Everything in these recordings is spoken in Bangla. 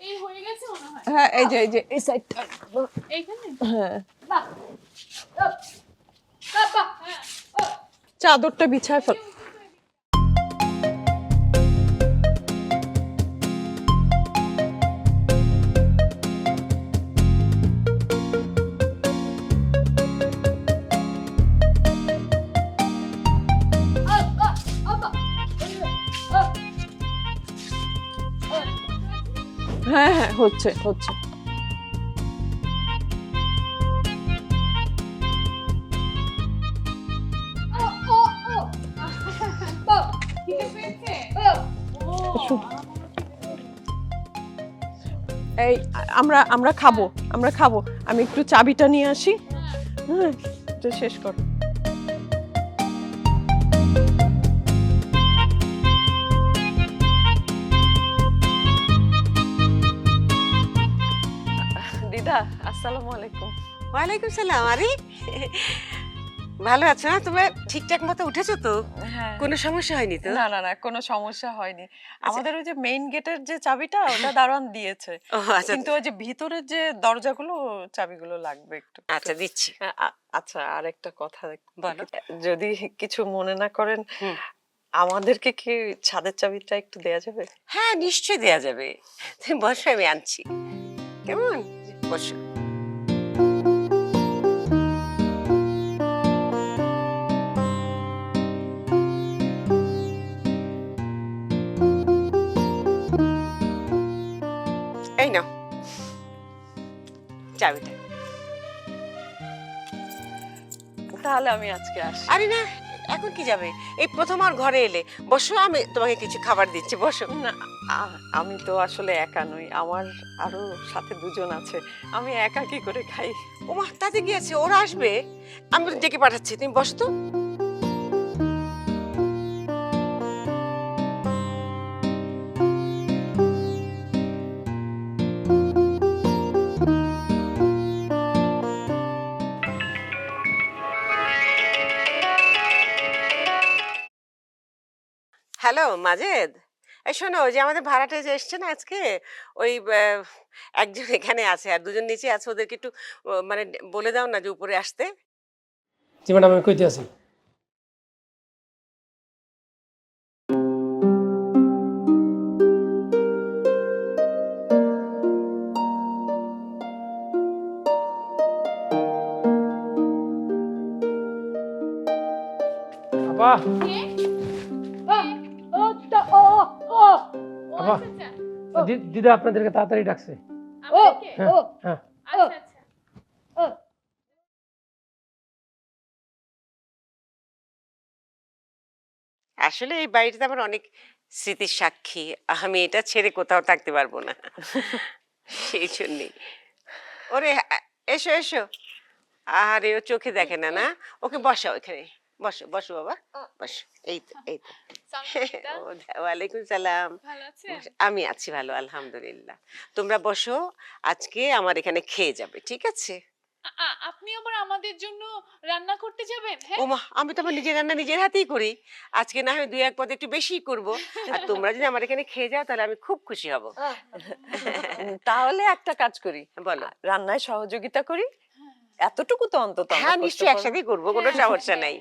এই হয়ে গেছে মনে হয়। হ্যাঁ এই যে এই সাইডটা এইখানে হ্যাঁ বাহ বাহ হ্যাঁ চাদরটা বিছায় ফেল। হ্যাঁ হ্যাঁ হচ্ছে হচ্ছে। এই আমরা খাবো আমি একটু চাবিটা নিয়ে আসি। হ্যাঁ এটা শেষ কর। দিদা আসসালামু আলাইকুম। ওয়ালাইকুম সালাম। আরে ভালো আছো না? তুমি ঠিকঠাক মতো উঠেছো তো? হ্যাঁ কোনো সমস্যা হয়নি তো? না কোনো সমস্যা হয়নি। আমাদের ওই যে মেইন গেটের যে চাবিটা ওটা দারোয়ান দিয়েছে, ও আচ্ছা কিন্তু ওই যে ভিতরের যে দরজাগুলো চাবিগুলো লাগবে একটু। আচ্ছা দিচ্ছি। আচ্ছা আর একটা কথা বলো। যদি কিছু মনে না করেন, হুম। আমাদেরকে কি ছাদের চাবিটা একটু দেয়া যাবে? হ্যাঁ নিশ্চয়ই দেয়া যাবে। তুমি বসো, আমি আনছি। কেমন? বসো। এই নাও চাবিটা। তাহলে আমি আজকে আসি। আরে না, এখন কি যাবে? এই প্রথম আর ঘরে এলে। বসো, আমি তোমাকে কিছু খাবার দিচ্ছি, বসো। না আমি তো আসলে একা নই, আমার আরো সাথে দুজন আছে, আমি একা কি করে খাই? ওমা তাতে কি আছে, ওরা আসবে, আমি ডেকে পাঠাচ্ছি, তুমি বসো তো। হ্যালো মাজেদ, এই শোনো, ওই যে আমাদের ভাড়াটে যে এসছে না আজকে, ওই একজন এখানে আছে আর দুজন নিচে আছে, ওদেরকে একটু মানে বলে দাও না যে উপরে আসতে। জি ম্যাডাম, আমি কইতে আছি। আপা আপা, দিদা আপনাদেরকে তাড়াতাড়ি ডাকছে। হ্যাঁ হ্যাঁ। আচ্ছা আচ্ছা আসলে এই বাড়িটাতে আমার অনেক স্মৃতির সাক্ষী, আমি এটা ছেড়ে কোথাও থাকতে পারবো না, সেই জন্যই। ওরে এসো এসো। আরে ও চোখে দেখে না, না ওকে বসা ওইখানে, বসো বসো বাবা, বসো। এই তো এই তো। ওয়ালাইকুম সালাম। ভালো আছে? আমি আছি ভালো, আলহামদুলিল্লাহ। তোমরা বসো, আজকে আমার এখানে খেয়ে যাবে, ঠিক আছে? আপনি আবার আমাদের জন্য রান্না করতে যাবেন? হ্যাঁ ওমা, আমি তো আমার নিজের রান্না নিজের হাতেই করি। আজকে না হয় দুই এক পদ একটু বেশি করব, আর তোমরা যদি আমার এখানে খেয়ে যাও তাহলে আমি খুব খুশি হব। তাহলে একটা কাজ করি, বলো। রান্নায় সহযোগিতা করি, এতটুকু তো অন্তত আমরা হ্যাঁ করতে নিশ্চয়ই পারবো। একসাথেই করবো, কোনো সমস্যা নাই।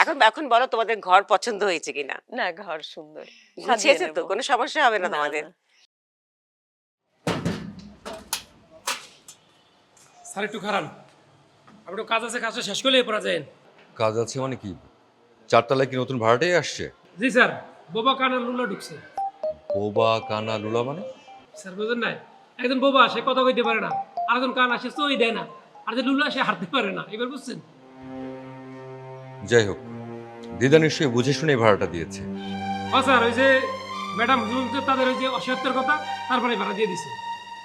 এখন এখন বলো তোমাদের ঘর পছন্দ হয়েছে কিনা? না ঘর সুন্দর, গুছিয়েছে তো, নেবো। কোনো সমস্যা হবে না না, তোমাদের? না। স্যার একটু খারাপ, আমি একটু কাজ আছে, কাজটা শেষ করলে পড়া যায়। কাজ আছে মানে কি? চারতলায় কি নতুন ভাড়াটাই আসছে? জি স্যার, বোবা কানা লুলা ঢুকছে। বোবা কানা লুলা মানে? স্যার বুঝেন নাই, একজন বোবা সে কথা কইতে পারে না, আরেকজন কানা সে চই দেয় না, আর যে লুলা সে হাঁটতে পারে না। এবার বুঝছেন? যাই হোক, দিদা নিশ্চয়ই বুঝে শুনে ভাড়াটা দিয়েছে। হ্যাঁ স্যার, ওই যে ম্যাডাম তাদের ওই যে অসহায়ত্বের কথা, তারপরে ভাড়া দিয়ে দিছে।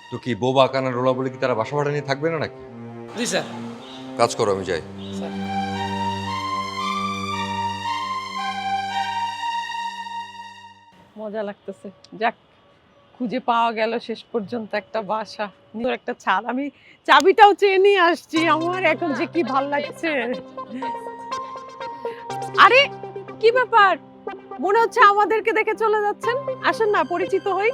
তো কি বোবা কানা লুলা বলে কি তারা বাসা ভাড়া নিয়ে থাকবে না নাকি? জি স্যার। কাজ করো, আমি যাই। স্যার মজা লাগতেছে, যাক খুঁজে পাওয়া গেল শেষ পর্যন্ত একটা বাসা, নিজের একটা ছাদ। আমি চাবিটাও চেয়ে নিয়ে আসছি, আমার এখন যে কি ভাল লাগছে। আরে কি ব্যাপার, মনে হচ্ছে আমাদেরকে দেখে চলে যাচ্ছেন, আসেন না পরিচিত হই।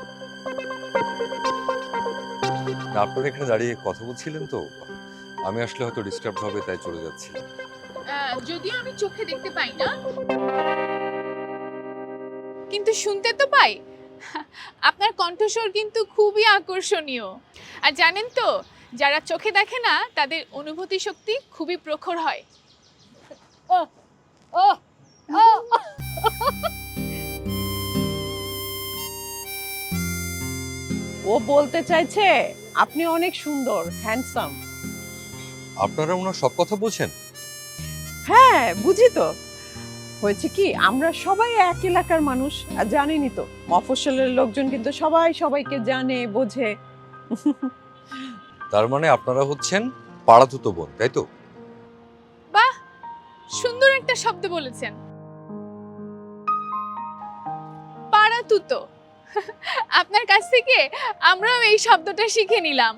না, আপনারা এখানে দাঁড়িয়ে কথা বলছিলেন তো, আমি আসলে হয়তো ডিস্টার্ব হবে তাই চলে যাচ্ছি। যদিও আমি চোখে দেখতে পাই না, কিন্তু শুনতে তো পাই। আপনার কণ্ঠস্বর কিন্তু খুবই আকর্ষণীয়। আর জানেন তো, যারা চোখে দেখে না তাদের অনুভূতি শক্তি খুবই প্রখর হয়। ও ও ও ও বলতে চাইছে আপনি অনেক সুন্দর, হ্যান্ডসাম। আপনারা ওনার সব কথা বলছেন? হ্যাঁ বুঝি তো। হয়েছে কি, আমরা সবাই এক এলাকার মানুষ, আর জানেনই তো মফস্বলের লোকজন কিন্তু সবাই সবাইকে জানে বোঝে। তার মানে আপনারা হচ্ছেন পাড়াতুতো বোন, তাই তো? বাহ, সুন্দর একটা শব্দ বলেছেন, পাড়াতুতো। আপনার কাছ থেকে আমরাও এই শব্দটা শিখে নিলাম।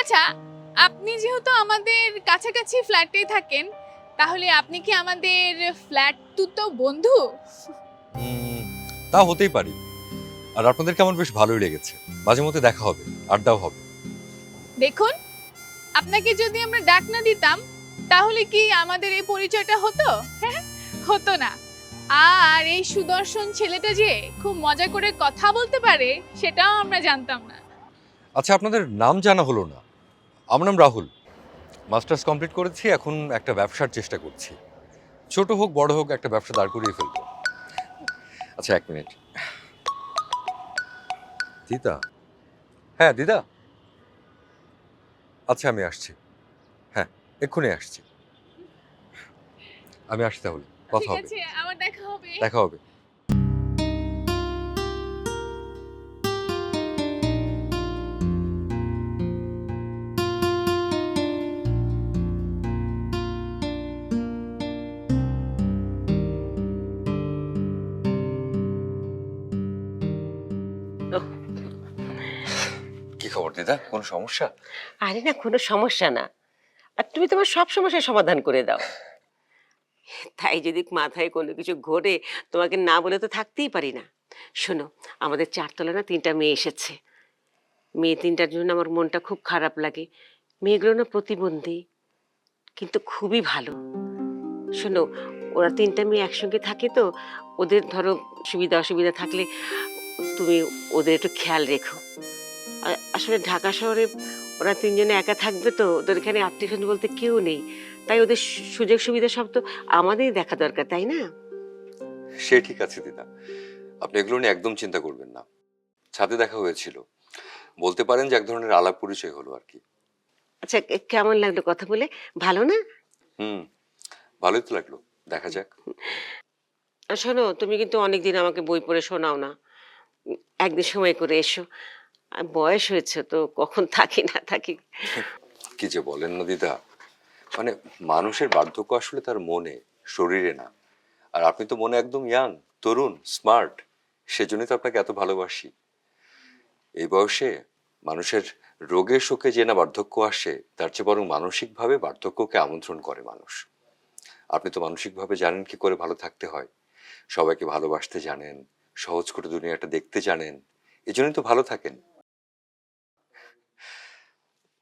আচ্ছা, আপনি যেহেতু আমাদের কাছাকাছি ফ্ল্যাটেই থাকেন, তাহলে আপনি কি আমাদের ফ্ল্যাট তুতো বন্ধু? তা হতেই পারি। আর আপনাদেরকে আমার বেশ ভালোই লেগেছে, মাঝে মধ্যে দেখা হবে, আড্ডাও হবে। দেখুন, আপনাকে যদি আমরা ডাক না দিতাম তাহলে কি আমাদের এই পরিচয়টা হতো? হতো না। আর এই সুদর্শন ছেলেটা যে খুব মজা করে কথা বলতে পারে সেটাও আমরা জানতাম না। আচ্ছা, আপনাদের নাম জানা হলো না। আমার নাম রাহুল, মাস্টার্স কমপ্লিট করেছি, এখন একটা ব্যবসার চেষ্টা করছি। ছোট হোক বড় হোক, একটা ব্যবসা দাঁড় করিয়ে ফেলবো। আচ্ছা, 1 মিনিট। দিদা? হ্যাঁ দিদা, আচ্ছা আমি আসছি। হ্যাঁ, এক্ষুনি আসছি। আমি আসছি তাহলে, কথা ঠিক হবে। আছে, আবার দেখা হবে। দেখা হবে। কি খবর দিদা, কোনো সমস্যা? আরে না, কোনো সমস্যা না। আর তুমি তোমার সব সমস্যার সমাধান করে দাও। তাই যদি মাথায় কোনো কিছু ঘোরে, তোমাকে না বলে তো থাকতেই পারি না। শোনো, আমাদের 4 তলা না 3টা মেয়ে এসেছে। মেয়ে 3টার জন্য আমার মনটা খুব খারাপ লাগে। মেয়েগুলো না প্রতিবন্ধী, কিন্তু খুবই ভালো। শোনো, ওরা 3টা মেয়ে একসঙ্গে থাকে তো, ওদের ধরো সুবিধা অসুবিধা থাকলে তুমি ওদের একটু খেয়াল রেখো। আসলে ঢাকা শহরে ওরা 3জনে একা থাকবে তো, ওদের এখানে আত্মীয় বলতে কেউ নেই। তাই ওদের সুযোগ সুবিধা সব তো আমাদেরই দেখা দরকার, তাই না? সে ঠিক আছে দিদা, আপনি এগুলো নিয়ে একদম চিন্তা করবেন না। ছাদে দেখা হয়েছিল, বলতে পারেন যে এক ধরনের আলাপ পরিচয় হলো আর কি। আচ্ছা, কেমন লাগলো কথা বলে? ভালো না? ভালোই তো লাগলো, দেখা যাক। আর শোনো, তুমি কিন্তু অনেকদিন আমাকে বই পড়ে শোনাও না। একদিন সময় করে এসো। আর বয়স হয়েছে তো, কখন থাকি না থাকি। কি যে বলেন না দিদা, মানে মানুষের বার্ধক্য আসলে তার মনে, শরীরে না। আর আপনি তো মনে একদম ইয়াং, তরুণ, স্মার্ট। সেজন্যই তো আপনাকে এত ভালোবাসি। এই বয়সে মানুষের রোগে শোকে যে না বার্ধক্য আসে, তার চেয়ে বরং মানসিকভাবে বার্ধক্যকে আমন্ত্রণ করে মানুষ। আপনি তো মানসিকভাবে জানেন কি করে ভালো থাকতে হয়, সবাইকে ভালোবাসতে জানেন, সহজ করে দুনিয়াটা দেখতে জানেন। এই জন্যই তো ভালো থাকেন।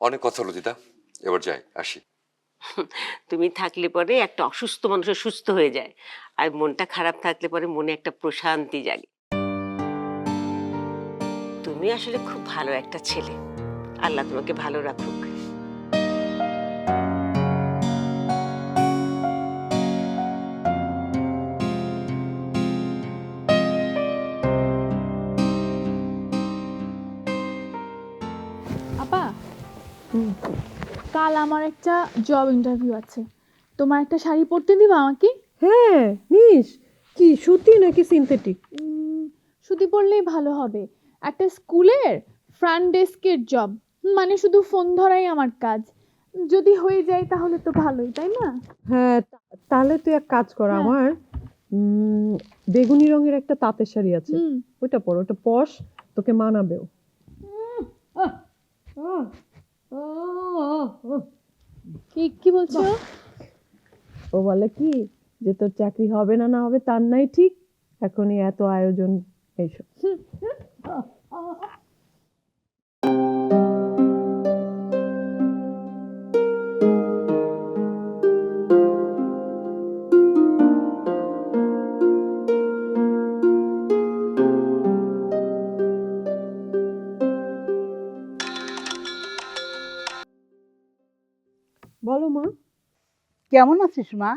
অনেক কথা হলো দিদা, এবার যাই, আসি। তুমি থাকলে পরে একটা অসুস্থ মানুষের সুস্থ হয়ে যায়, আর মনটা খারাপ থাকলে পরে মনে একটা প্রশান্তি জাগে। তুমি আসলে খুব ভালো একটা ছেলে। আল্লাহ তোমাকে ভালো রাখুক। আপা, কাল আমার একটা জব ইন্টারভিউ আছে, তোমার একটা শাড়ি পরতে দিবা আমাকে? হ্যাঁ নিস। কি সুতি নাকি সিনথেটিক? সুতি পরলেই ভালো হবে। একটা স্কুলের ফ্রন্ট ডেস্কের জব, মানে শুধু ফোন ধরাই আমার কাজ। যদি হয়ে যায় তাহলে তো ভালোই, তাই না? হ্যাঁ, তাহলে তুই এক কাজ কর, হ্যাঁ। আমার বেগুনি রঙের একটা তাঁতের শাড়ি আছে, ওইটা পর, ওটা পশ, তোকে মানাবেও। কি বলছো? ও বলে কি যে তোর চাকরি হবে না না হবে তার নাই ঠিক, এখনই এত আয়োজন এইসব। বলো মা। কেমন আছিস মা?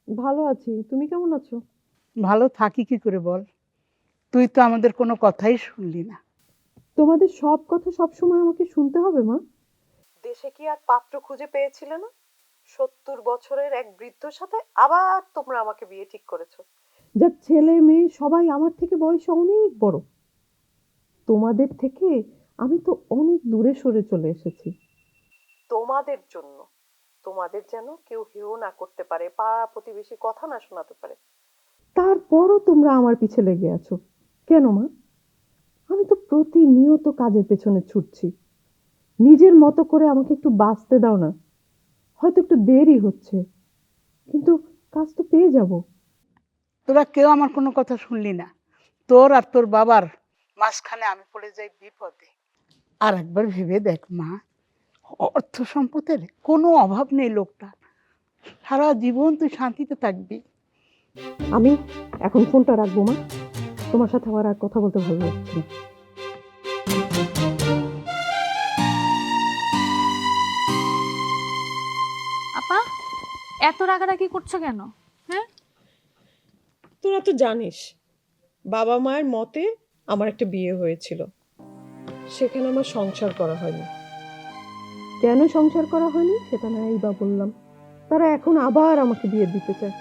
ভালো আছি, তুমি কেমন আছো? ভালো থাকি কি করে বল? তুই তো আমাদের কোনো কথাই শুনলি না। তোমাদের সব কথা সব সময় আমাকে শুনতে হবে মা? দেশে কি আর পাত্র খুঁজে পেয়েছিলে না? 70 বছরের এক বৃদ্ধর সাথে আবার তোমরা আমাকে বিয়ে ঠিক করেছো, যার ছেলে মেয়ে সবাই আমার থেকে বয়সে অনেক বড়। তোমাদের থেকে আমি তো অনেক দূরে সরে চলে এসেছি তোমাদের জন্য। তোমাদের যেন কেউ হেও না করতে পারে, পাড়া প্রতিবেশী কথা না শোনাতে পারে। তারপরও তোমরা আমার পিছে লেগে আছো কেন মা? আমি তো প্রতিনিয়ত কাজের পেছনে ছুটছি। নিজের মতো করে আমাকে একটু বাঁচতে দাও না। হয়তো একটু দেরি হচ্ছে, কিন্তু কাজ তো পেয়ে যাব। তোরা কেউ আমার কোনো কথা শুনলি না। তোর আর তোর বাবার মাঝখানে আমি পড়ে যাই বিপদে। আর একবার ভেবে দেখ মা, অর্থ সম্পদের কোনো অভাব নেই লোকটার। সারা জীবন তুই শান্তিতে থাকবি। আমি এখন ফোনটা রাখবো মা, তোমার সাথে আমার আর কথা বলতে ভালো লাগছে না। আপা, এত রাগারাগি করছো কেন? হ্যাঁ, তোরা তো জানিস বাবা মায়ের মতে আমার একটা বিয়ে হয়েছিল, সেখানে আমার সংসার করা হয়নি। কেন সংসার করা হয়নি সেটা নাই বা বললাম। তারা এখন আবার আমাকে বিয়ে দিতে চায়,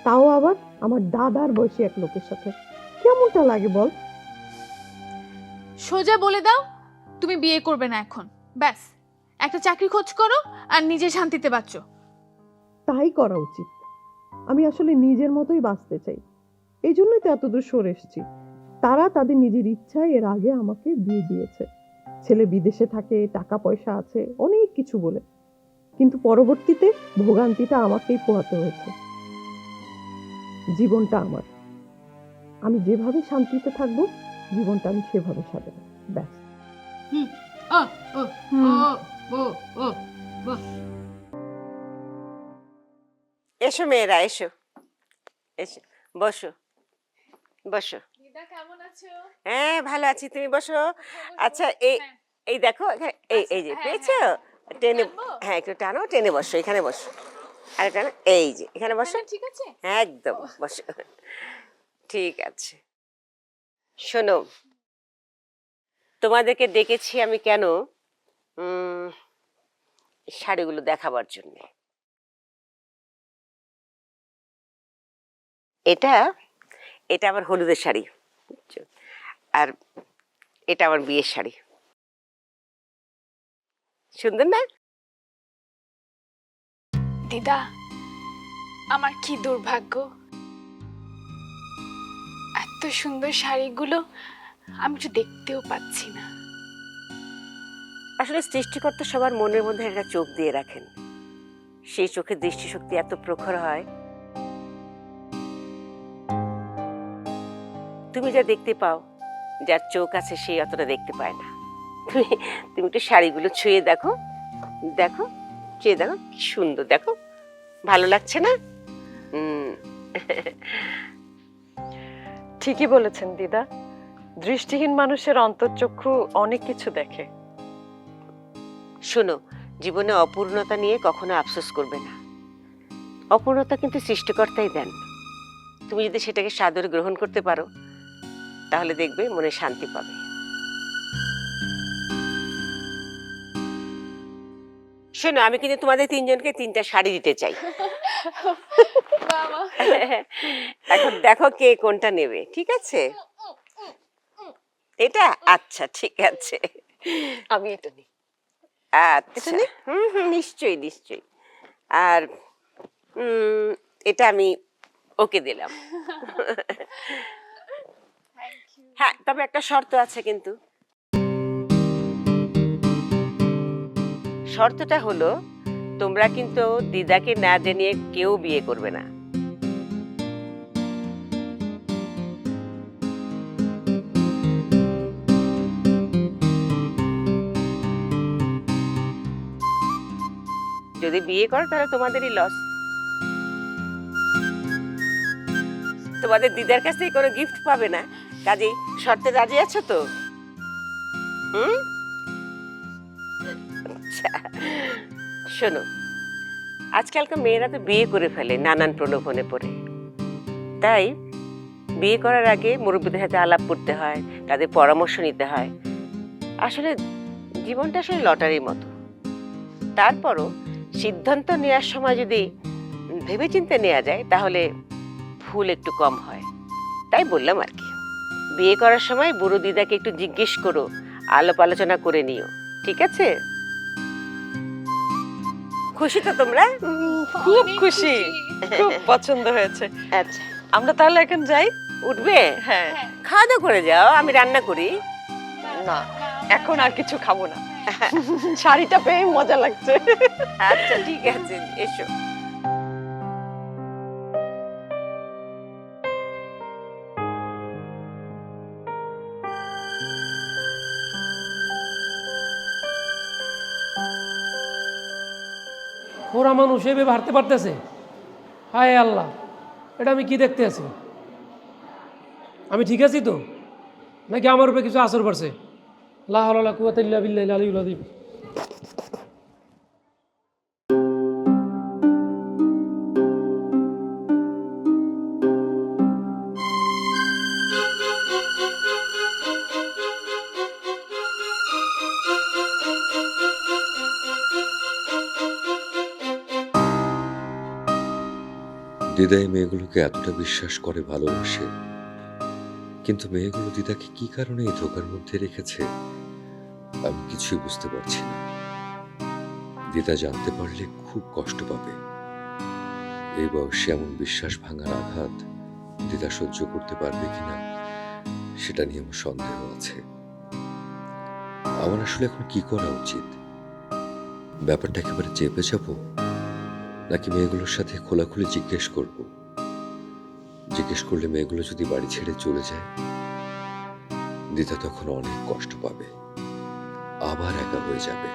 তাও আবার আমার দাদার বয়সী এক লোকের সাথে। কেমনটা লাগে বল? সোজা বলে দাও তুমি বিয়ে করবে না এখন। ব্যাস, একটা চাকরি খোঁজ করো আর নিজে শান্তিতে বাঁচো। তাই করা উচিত। আমি আসলে নিজের মতোই বাঁচতে চাই, এই জন্যই তো এতদূর সরে এসেছি। তারা তাদের নিজের ইচ্ছায় এর আগে আমাকে বিয়ে দিয়েছে। ছেলে বিদেশে থাকে, টাকা পয়সা আছে, অনেক কিছু বলে, কিন্তু পরবর্তীতে ভোগান্তিটা আমাকেই পোহাতে হয়েছে। জীবনটা আমার, আমি যেভাবে শান্তিতে থাকবো জীবনটা আমি সেভাবে সাজাবো। ব্যাস। এসো মেয়েরা, এসো এসো, বসো বসো। দিদা কেমন আছো? হ্যাঁ ভালো আছি, তুমি বসো। আচ্ছা এই দেখো এখানে, এই যে হ্যাঁ, পেয়েছো? হ্যাঁ। টেনে, টানবো? হ্যাঁ একটু টানো, টেনে বসো, এখানে বসো। আর টানো, এই যে এখানে বসো। হ্যাঁ, ঠিক আছে। হ্যাঁ একদম বসো, ঠিক আছে। শোনো, তোমাদেরকে ডেকেছি আমি কেন, শাড়িগুলো দেখাবার জন্য। এটা এটা আমার হলুদের শাড়ি, বুঝছো? আর এটা আমার বিয়ের শাড়ি। সুন্দর না? দিদা, আমার কি দুর্ভাগ্য, এত সুন্দর শাড়িগুলো আমি তো দেখতেও পাচ্ছি না। আসলে সৃষ্টিকর্তা সবার মনের মধ্যে একটা চোখ দিয়ে রাখেন, সেই চোখের দৃষ্টিশক্তি এত প্রখর হয়, তুমি যা দেখতে পাও, যার চোখ আছে সেই অতটা দেখতে পায় না। তুমি একটু শাড়িগুলো ছুঁয়ে দেখো, দেখো, ছুঁয়ে দেখো, কি সুন্দর, দেখো, ভালো লাগছে না? ঠিকই বলেছেন দিদা, দৃষ্টিহীন মানুষের অন্তর্চক্ষু অনেক কিছু দেখে। শোনো, জীবনে অপূর্ণতা নিয়ে কখনো আফসোস করবে না। অপূর্ণতা কিন্তু সৃষ্টিকর্তাই দেন, তুমি যদি সেটাকে সাদরে গ্রহণ করতে পারো তাহলে দেখবে মনে শান্তি পাবে। শোনো, আমি কিন্তু তোমাদের তিনজনকে 3টা শাড়ি দিতে চাই। বাবা, এখন দেখো কে কোনটা নেবে, ঠিক আছে? এটা আচ্ছা, ঠিক আছে, আমি এটা নিই। আচ্ছা, নিশ্চয়ই নিশ্চয়ই। আর এটা আমি ওকে দিলাম। হ্যাঁ, তবে একটা শর্ত আছে কিন্তু। শর্তটা হলো, তোমরা কিন্তু দিদাকে না জানিয়ে কেউ বিয়ে করবে না। যদি বিয়ে করো তাহলে তোমাদেরই লস। তোমাদের দিদার কাছ থেকে কোনো গিফট পাবে না, কাজেই শর্তে রাজি আছো তো? হুম? আচ্ছা, শোনো, আজকালকার মেয়েরা তো বিয়ে করে ফেলে নানান প্রলোভনে পড়ে। তাই বিয়ে করার আগে মুরব্বীদের সাথে আলাপ করতে হয়, তাদের পরামর্শ নিতে হয়। আসলে জীবনটা আসলে লটারির মতো। তারপরও সিদ্ধান্ত নেওয়ার সময় যদি ভেবেচিন্তে নেওয়া যায় তাহলে ভুল একটু কম হয়। তাই বললাম আর কি, বিয়ে করার সময় বুড়ো দিদাকে একটু জিজ্ঞেস করো, আলাপ আলোচনা করে নিও, ঠিক আছে? খুশি তো তোমরা? খুব অনেক খুশি, খুব পছন্দ হয়েছে। আচ্ছা, আমরা তাহলে এখন যাই। উঠবে? হ্যাঁ, খাওয়া দাওয়া করে যাও, আমি রান্না করি। না এখন আর কিছু খাবো না, শাড়িটা পেয়ে মজা লাগছে। আচ্ছা ঠিক আছে, এসো। ওরা মানুষ এভাবে হারতে পারতেছে? হায় আল্লাহ, এটা আমি কি দেখতে আছি? আমি ঠিক আছি তো, নাকি আমার উপরে কিছু আসর পড়ছে? লা হাওলা ওয়ালা কুওয়াতা ইল্লা বিল্লাহিল আলিয়্যিল আযীম। দিদা এই মেয়েগুলোকে এতটা বিশ্বাস করে, ভালোবাসে, কিন্তু মেয়েগুলো দিদাকে কি কারণে এই ধোকার মধ্যে রেখেছে আমি কিছুই বুঝতে পারছি না। দিদা জানতে পারলে খুব কষ্ট পাবে। এই বয়সে এমন বিশ্বাস ভাঙার আঘাত দিদা সহ্য করতে পারবে কিনা সেটা নিয়ে আমার সন্দেহ আছে। আমার আসলে এখন কি করা উচিত? ব্যাপারটা একেবারে চেপে যাবো, নাকি মেয়েগুলোর সাথে খোলাখুলি জিজ্ঞেস করব? জিজ্ঞেস করলে মেয়েগুলো যদি বাড়ি ছেড়ে চলে যায়, দিদা তখন অনেক কষ্ট পাবে, আবার একা হয়ে যাবে।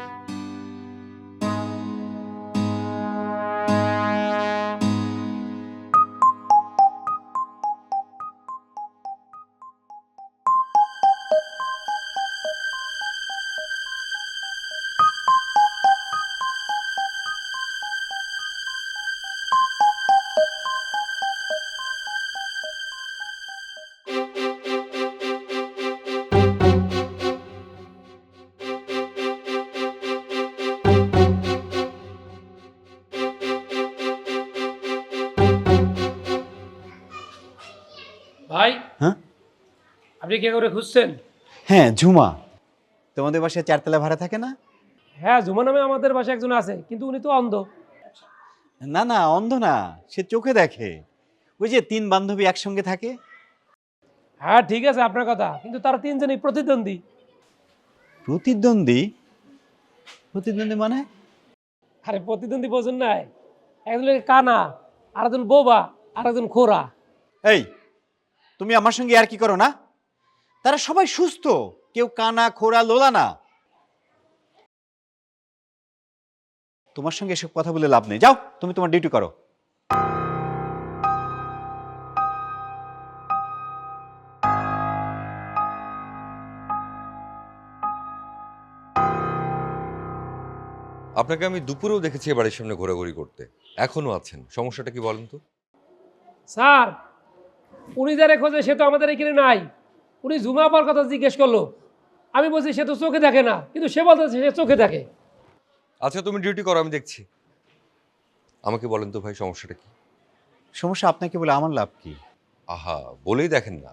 ভাই, হ্যাঁ আপনি কে করে খুঁজছেন? হ্যাঁ, ঝুমা। তোমাদের বাসায় 4 তলা ভাড়া থাকে না? হ্যাঁ, জুমা নামে আমাদের বাসায় একজন আছে, কিন্তু উনি তো অন্ধ। না না, অন্ধ না, সে চোখে দেখে। ওই যে 3 বান্ধবী একসঙ্গে থাকে। হ্যাঁ ঠিক আছে আপনার কথা, কিন্তু তারা তিনজনই প্রতিদ্বন্দ্বী। প্রতিদ্বন্দ্বী? প্রতিদ্বন্দ্বী মানে? আরে প্রতিদ্বন্দ্বী বোঝেন নাই? একজন লোকে কানা, আর একজন বোবা, আর একজন খোরা। এই, তুমি আমার সঙ্গে আর কি করো না? তারা সবাই সুস্থ, কেউ কানা খোরা লোলা না। তোমার সঙ্গে এসব কথা বলে লাভ নেই, যাও তুমি তোমার ডিউটি করো। আপনাকে আমি দুপুরেও দেখেছি এ বাড়ির সামনে ঘোরাঘুরি করতে, এখনো আছেন। সমস্যাটা কি বলেন তো? স্যার, উনি যারা খোঁজে সে তো আমাদের এখানে নাই। উনি ঝুমা আপার কথা জিজ্ঞেস করলো, আমি বলছি সে তো চোখে দেখে না, কিন্তু সে বলতেছে সে চোখে দেখে। আচ্ছা তুমি ডিউটি করো, আমি দেখছি। আমাকে বলেন তো ভাই, সমস্যাটা কি? সমস্যা আপনাকে বলে আমার লাভ কি? আহা, বলেই দেখেন না।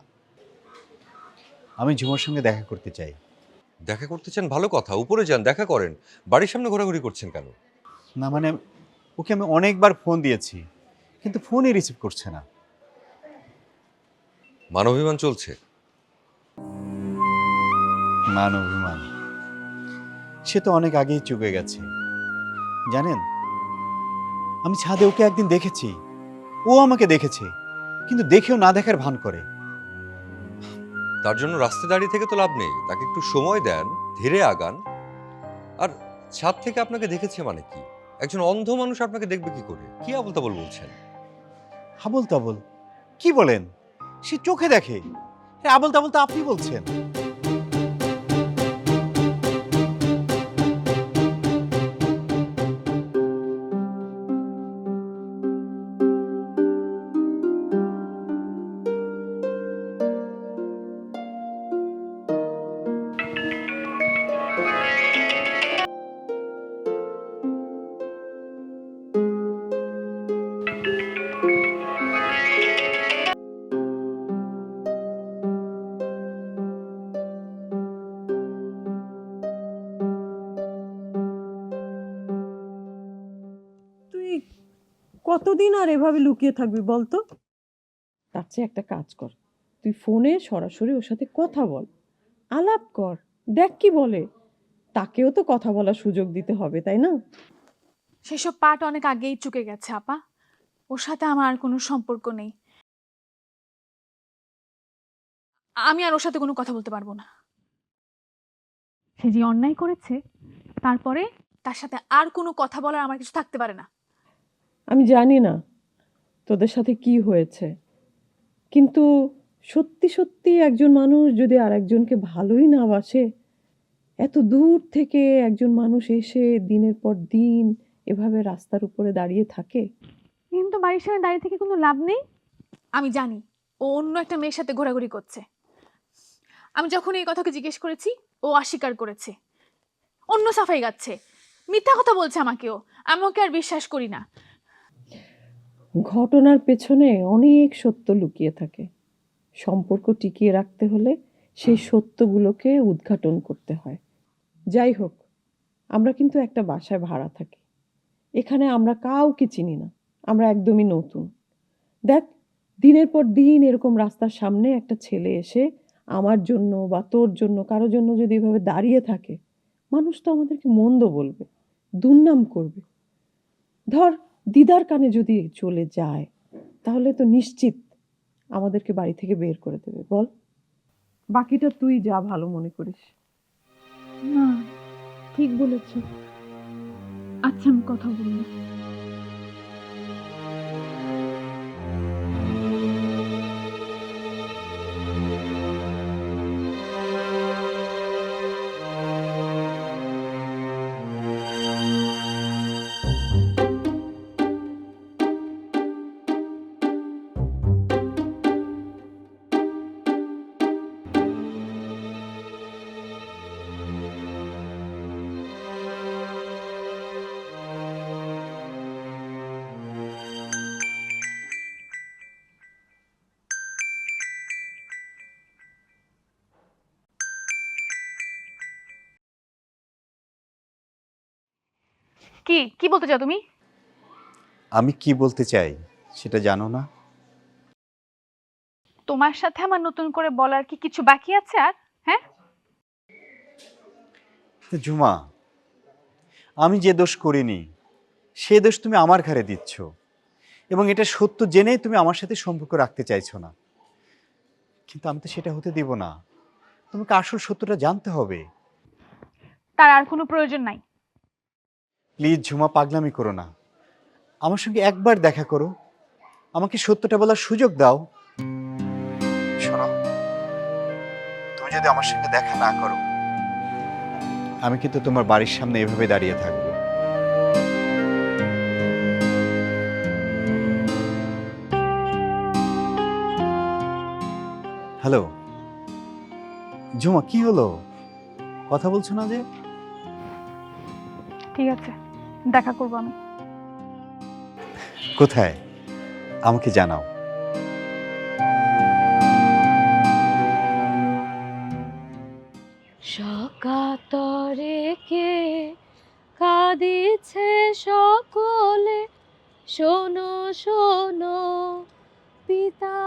আমি ঝুমার সঙ্গে দেখা করতে চাই। দেখা করতে চান, ভালো কথা, উপরে যান, দেখা করেন। বাড়ির সামনে ঘোরাঘুরি করছেন কেন? না মানে, ওকে আমি অনেকবার ফোন দিয়েছি, কিন্তু ফোনই রিসিভ করছে না। মানবাভিমান চলছে? মান অভিমান সে তো অনেক আগেই চুকে গেছে। জানেন, আমি ছাদে ওকে একদিন দেখেছি, ও আমাকে দেখেছে, কিন্তু দেখেও না দেখার ভান করে। তার জন্য রাস্তায় দাঁড়িয়ে থেকে তো লাভ নেই, তাকে একটু সময় দেন, ধীরে আগান। আর ছাদ থেকে আপনাকে দেখেছে মানে কি? একজন অন্ধ মানুষ আপনাকে দেখবে কি করে? কি আবল তাবল বলছেন? আবল তাবল কি বলেন? সে চোখে দেখে। আবল তাবল তো আপনি বলছেন। তুই কতদিন আর এভাবে লুকিয়ে থাকবি বলতো? তার চেয়ে একটা কাজ কর, তুই ফোনে সরাসরি ওর সাথে কথা বল, আলাপ কর, দেখ কি বলে। তাকেও তো কথা বলার সুযোগ দিতে হবে, তাই না? সেসব পার্ট অনেক আগেই চুকে গেছে আপা। ওর সাথে আমার আর কোনো সম্পর্ক নেই। আমি আর ওর সাথে কোনো কথা বলতে পারবো না। সে যে অন্যায় করেছে, তারপরে তার সাথে আর কোনো কথা বলার আমার কিছু থাকতে পারে না। আমি জানি না তোদের সাথে কি হয়েছে, কিন্তু সত্যি সত্যি একজন মানুষ যদি আর একজনকে ভালোই না বাসে, এত দূর থেকে একজন মানুষ এসে দিনের পর দিন এভাবে রাস্তার উপরে দাঁড়িয়ে থাকে। কিন্তু বাড়ির সামনে দাঁড়িয়ে থেকে কোনো লাভ নেই। আমি জানি ও অন্য একটা মেয়ের সাথে ঘোরাঘুরি করছে। আমি যখন এই কথাকে জিজ্ঞেস করেছি, ও অস্বীকার করেছে, অন্য সাফাই গাচ্ছে, মিথ্যা কথা বলছে আমাকেও। আমি ওকে আর বিশ্বাস করি না। ঘটনার পেছনে অনেক সত্য লুকিয়ে থাকে। সম্পর্ক টিকিয়ে রাখতে হলে সেই সত্যগুলোকে উদ্ঘাটন করতে হয়। যাই হোক, আমরা কিন্তু একটা বাসায় ভাড়া থাকি। এখানে আমরা কাউকে চিনি না, আমরা একদমই নতুন। দেখ, দিনের পর দিন এরকম রাস্তার সামনে একটা ছেলে এসে আমার জন্য বা তোর জন্য কারো জন্য যদি এভাবে দাঁড়িয়ে থাকে, মানুষ তো আমাদেরকে মন্দ বলবে, দুর্নাম করবে। ধর, দিদার কানে যদি চলে যায়, তাহলে তো নিশ্চিত আমাদেরকে বাড়ি থেকে বের করে দেবে। বল, বাকিটা তুই যা ভালো মনে করিস। না, ঠিক বলেছ। আচ্ছা, আমি কথা বলবো। কি কি বলতে চাও তুমি? আমি কি বলতে চাই সেটা জানো না? তোমার সাথে আমার নতুন করে বলার কি কিছু বাকি আছে আর? হ্যাঁ, তো ঝুমা, আমি যে দোষ করিনি সে দোষ তুমি আমার ঘাড়ে দিচ্ছ, এবং এটা সত্য জেনেই তুমি আমার সাথে সম্পর্ক রাখতে চাইছো না। কিন্তু আমি তো সেটা হতে দিব না। তোমাকে আসল সত্যটা জানতে হবে। তার আর কোনো প্রয়োজন নাই। প্লিজ ঝুমা, পাগলামি করো না। আমার সঙ্গে একবার দেখা করো, আমাকে সত্যটা বলার সুযোগ দাও। শোনো, তুমি যদি আমার সঙ্গে দেখা না করো, আমি কিন্তু তোমার বাড়ির সামনে এভাবে দাঁড়িয়ে থাকবো। হ্যালো ঝুমা, কি হলো? কথা বলছো না যে? ঠিক আছে, দেখা করবো আমি। কোথায় আমাকে জানাও। সকাতরে কে কাঁদিছে সকলে, শোনো শোনো পিতা,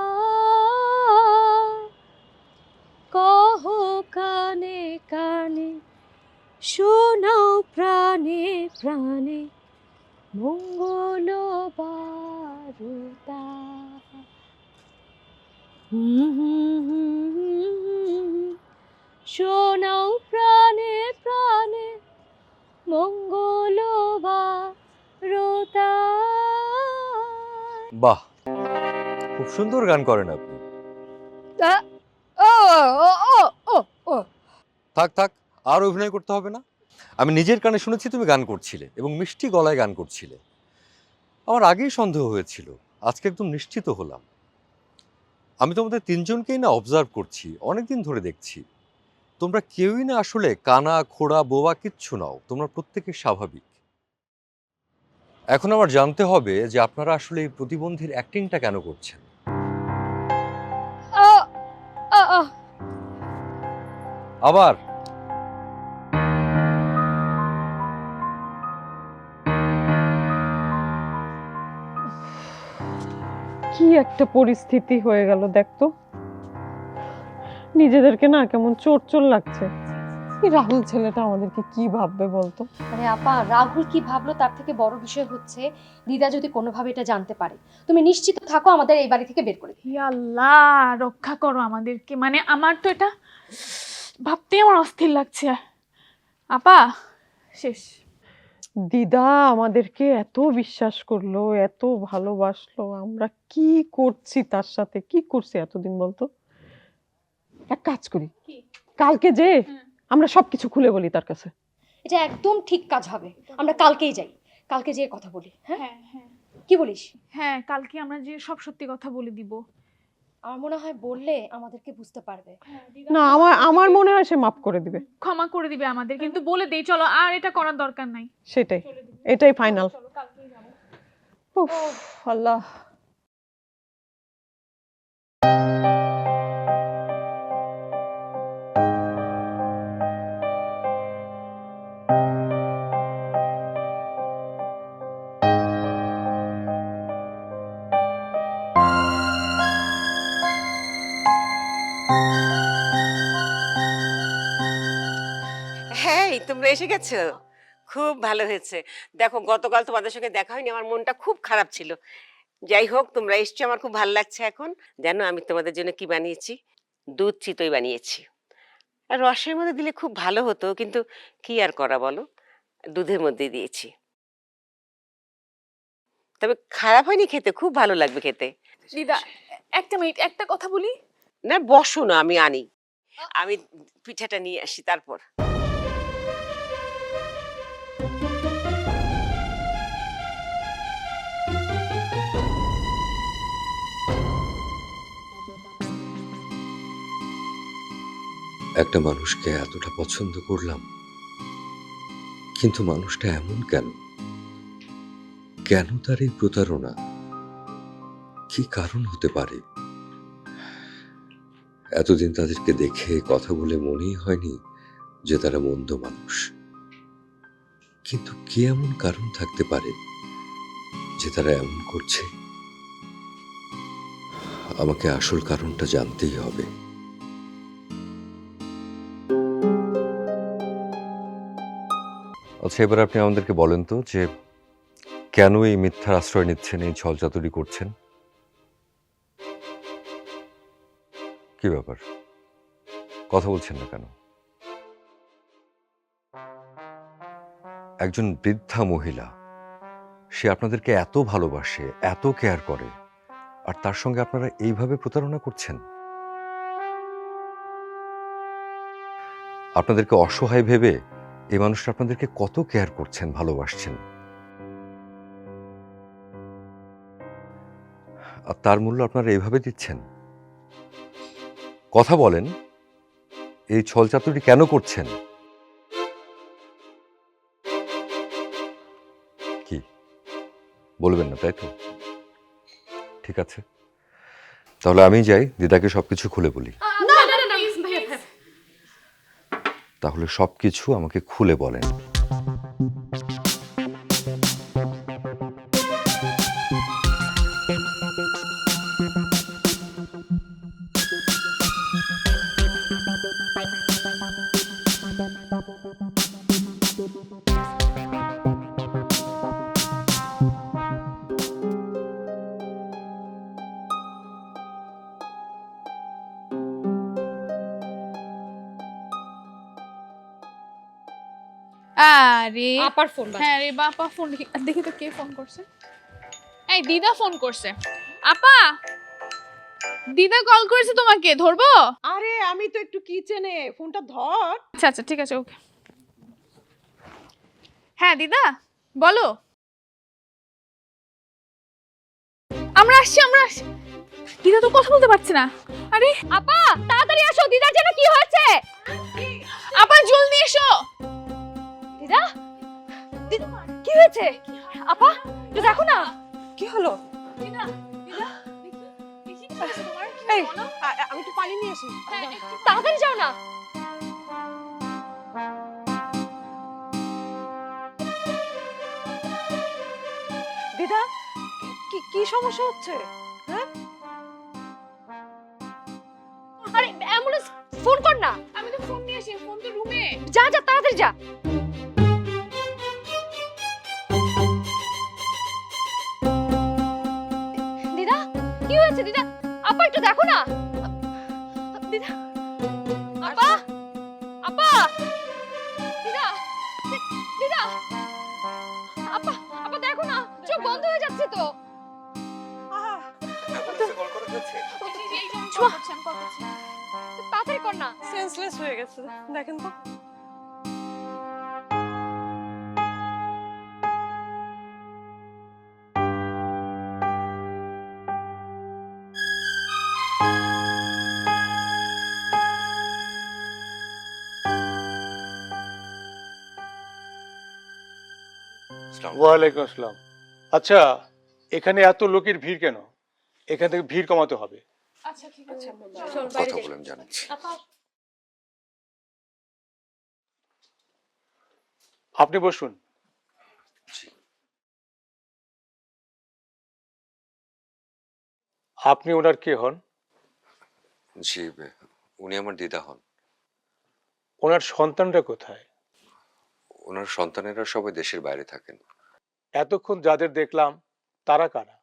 কহ কানে কানে, শোনাও প্রাণে প্রাণে, মঙ্গল বারতা। শোনাও প্রাণে প্রাণে, মঙ্গল বাহ, খুব সুন্দর গান করেন আপনি। ও ও ও ও ও থাক থাক, আর অভিনয় করতে হবে না। আমি নিজের কানে শুনেছি তুমি গান করছিলে এবং মিষ্টি গলায় গান করছিলে। আমার আগেই সন্দেহ হয়েছিল, আজকে একদম নিশ্চিত হলাম। আমি তোমাদের তিনজনকেই না অবজার্ভ করছি, অনেকদিন ধরে দেখছি। তোমরা কেউই না আসলে কানা খোড়া বোবা কিচ্ছু নাও, তোমরা প্রত্যেকে স্বাভাবিক। এখন আমার জানতে হবে যে আপনারা আসলে এই প্রতিবন্ধীর অ্যাক্টিংটা কেন করছেন। ও ও ও আবার কি একটা পরিস্থিতি হয়ে গেল দেখতো, নিজেদেরকে না কেমন চোর চোর লাগছে। এই রাহুল ছেলেটা আমাদেরকে কি ভাববে বলতো? আরে আপা, রাহুল কি ভাবলো তার থেকে বড় বিষয় হচ্ছে দিদা যদি কোনোভাবে এটা জানতে পারে, তুমি নিশ্চিত থাকো আমাদের এই বাড়ি থেকে বের করে দিবে। হে আল্লাহ, রক্ষা করো আমাদেরকে। মানে আমার তো এটা ভাবতেই আমার অস্থির লাগছে। আপা শেষ। দিদা আমাদেরকে এত বিশ্বাস করলো, এত ভালোবাসলো, আমরা কি করছি তার সাথে, কি করছি এতদিন বলতো? এক কাজ করি, কালকে যে আমরা সবকিছু খুলে বলি তার কাছে। এটা একদম ঠিক কাজ হবে, আমরা কালকেই যাই, কালকে যেয়ে কথা বলি। হ্যাঁ হ্যাঁ হ্যাঁ কি বলিস? হ্যাঁ, কালকে আমরা যে সব সত্যি কথা বলে দিব। আমার মনে হয় বললে আমাদেরকে বুঝতে পারবে। না, আমার মনে হয় সে মাফ করে দিবে। ক্ষমা করে দিবে আমাদের, কিন্তু বলে দেই চলো, আর এটা করার দরকার নাই। সেটাই, এটাই ফাইনাল। উফ, আল্লাহ। হ্যাঁ, এই তোমরা এসে গেছো, খুব ভালো হয়েছে। দেখো, গতকাল তোমাদের সঙ্গে দেখা হয়নি, আমার মনটা খুব খারাপ ছিল। যাই হোক, তোমরা এসছো, আমার খুব ভালো লাগছে এখন। জানো আমি তোমাদের জন্য কি বানিয়েছি? দুধ চিতই বানিয়েছি। আর রসের মধ্যে দিলে খুব ভালো হতো, কিন্তু কি আর করা বলো, দুধের মধ্যে দিয়েছি। তবে খারাপ হয়নি খেতে, খুব ভালো লাগবে খেতে। দিদা একটা মিনিট, একটা কথা বলি। না, বসো না, আমি আনি, আমি পিঠাটা নিয়ে আসি তারপর। একটা মানুষকে এতটা পছন্দ করলাম, কিন্তু মানুষটা এমন কেন? কেন তার এই প্রতারণা? কি কারণ হতে পারে? এতদিন তাদেরকে দেখে কথা বলে মনেই হয়নি যে তারা মন্দ মানুষ। কিন্তু কি এমন কারণ থাকতে পারে যে তারা এমন করছে? আমাকে আসল কারণটা জানতেই হবে। আচ্ছা, এবার আপনি আমাদেরকে বলেন তো যে কেন এই মিথ্যার আশ্রয় নিচ্ছেন, এই ছলচাতুরি করছেন? কি ব্যাপার, কথা বলছেন না কেন? একজন বৃদ্ধা মহিলা, সে আপনাদেরকে এত ভালোবাসে, এত কেয়ার করে, আর তার সঙ্গে আপনারা এইভাবে প্রতারণা করছেন। আপনাদেরকে অসহায় ভেবে এই মানুষটা আপনাদেরকে কত কেয়ার করছেন, ভালোবাসছেন, আর তার মূল্য আপনারা এইভাবে দিচ্ছেন। কথা বলেন, এই ছলচাতুরি কেন করছেন? কি বলবেন না, তাই তো? ঠিক আছে, তাহলে আমি যাই, দিদাকে সবকিছু খুলে বলি। না না না প্লিজ ভাইয়া। তাহলে সবকিছু আমাকে খুলে বলেন। আরে আপার ফোন বাজে। হ্যাঁ রে বাপা, ফোন দেখি দেখি তো কে ফোন করছে। এই দিদা ফোন করছে। আপা, দিদা কল করেছে তোমাকে, ধরবো? আরে আমি তো একটু কিচেনে, ফোনটা ধর। আচ্ছা আচ্ছা ঠিক আছে, ওকে। হ্যাঁ দিদা বলো। আমরা আসছি, আমরা আসছি। দিদা তো কথা বলতে পারছে না। আরে আপা তাড়াতাড়ি আসো, দিদার যেন কি হয়েছে। আপা জলদি এসো। দিদা, দিদা কি হয়েছে? আপা একটু দেখো না। কি হলো? দিদা দিদা দেখি কি হয়েছে তোমার? এই বলো। আমি একটু পানি নিয়ে আসি। হ্যাঁ, একটু তাড়াতাড়ি যাও না। দিদা, কি কি সমস্যা হচ্ছে? হ্যাঁ, আরে অ্যাম্বুলেন্স ফোন কর না। আমি তো ফোন নিয়ে আসি, ফোন তো রুমে। যা যা তাড়াতাড়ি যা। দিদা কি হয়েছে দিদা? আপা একটু দেখো না। দিদা, আপা, আপা, দিদা, দিদা, আপা, আপা দেখো না, চোখ বন্ধ হয়ে যাচ্ছে তো। এই যে আমি কল করছি, আমি কল করছি। তাড়াতাড়ি কর না। সেন্সলেস হয়ে গেছে, দেখেন তো। ওয়ালাইকুম আসসালাম। আচ্ছা, এখানে এত লোকের ভিড় কেন? এখান থেকে ভিড় কমাতে হবে। আচ্ছা ঠিক আছে। কথা বলে আমি জানাচ্ছি। আপনি বসুন। জি। আপনি ওনার কে হন? জি, উনি আমার দিদা হন। ওনার সন্তানরা কোথায়? ওনার সন্তানেরা সবাই দেশের বাইরে থাকেন। এতক্ষণ যাদের দেখলাম তারা কারা?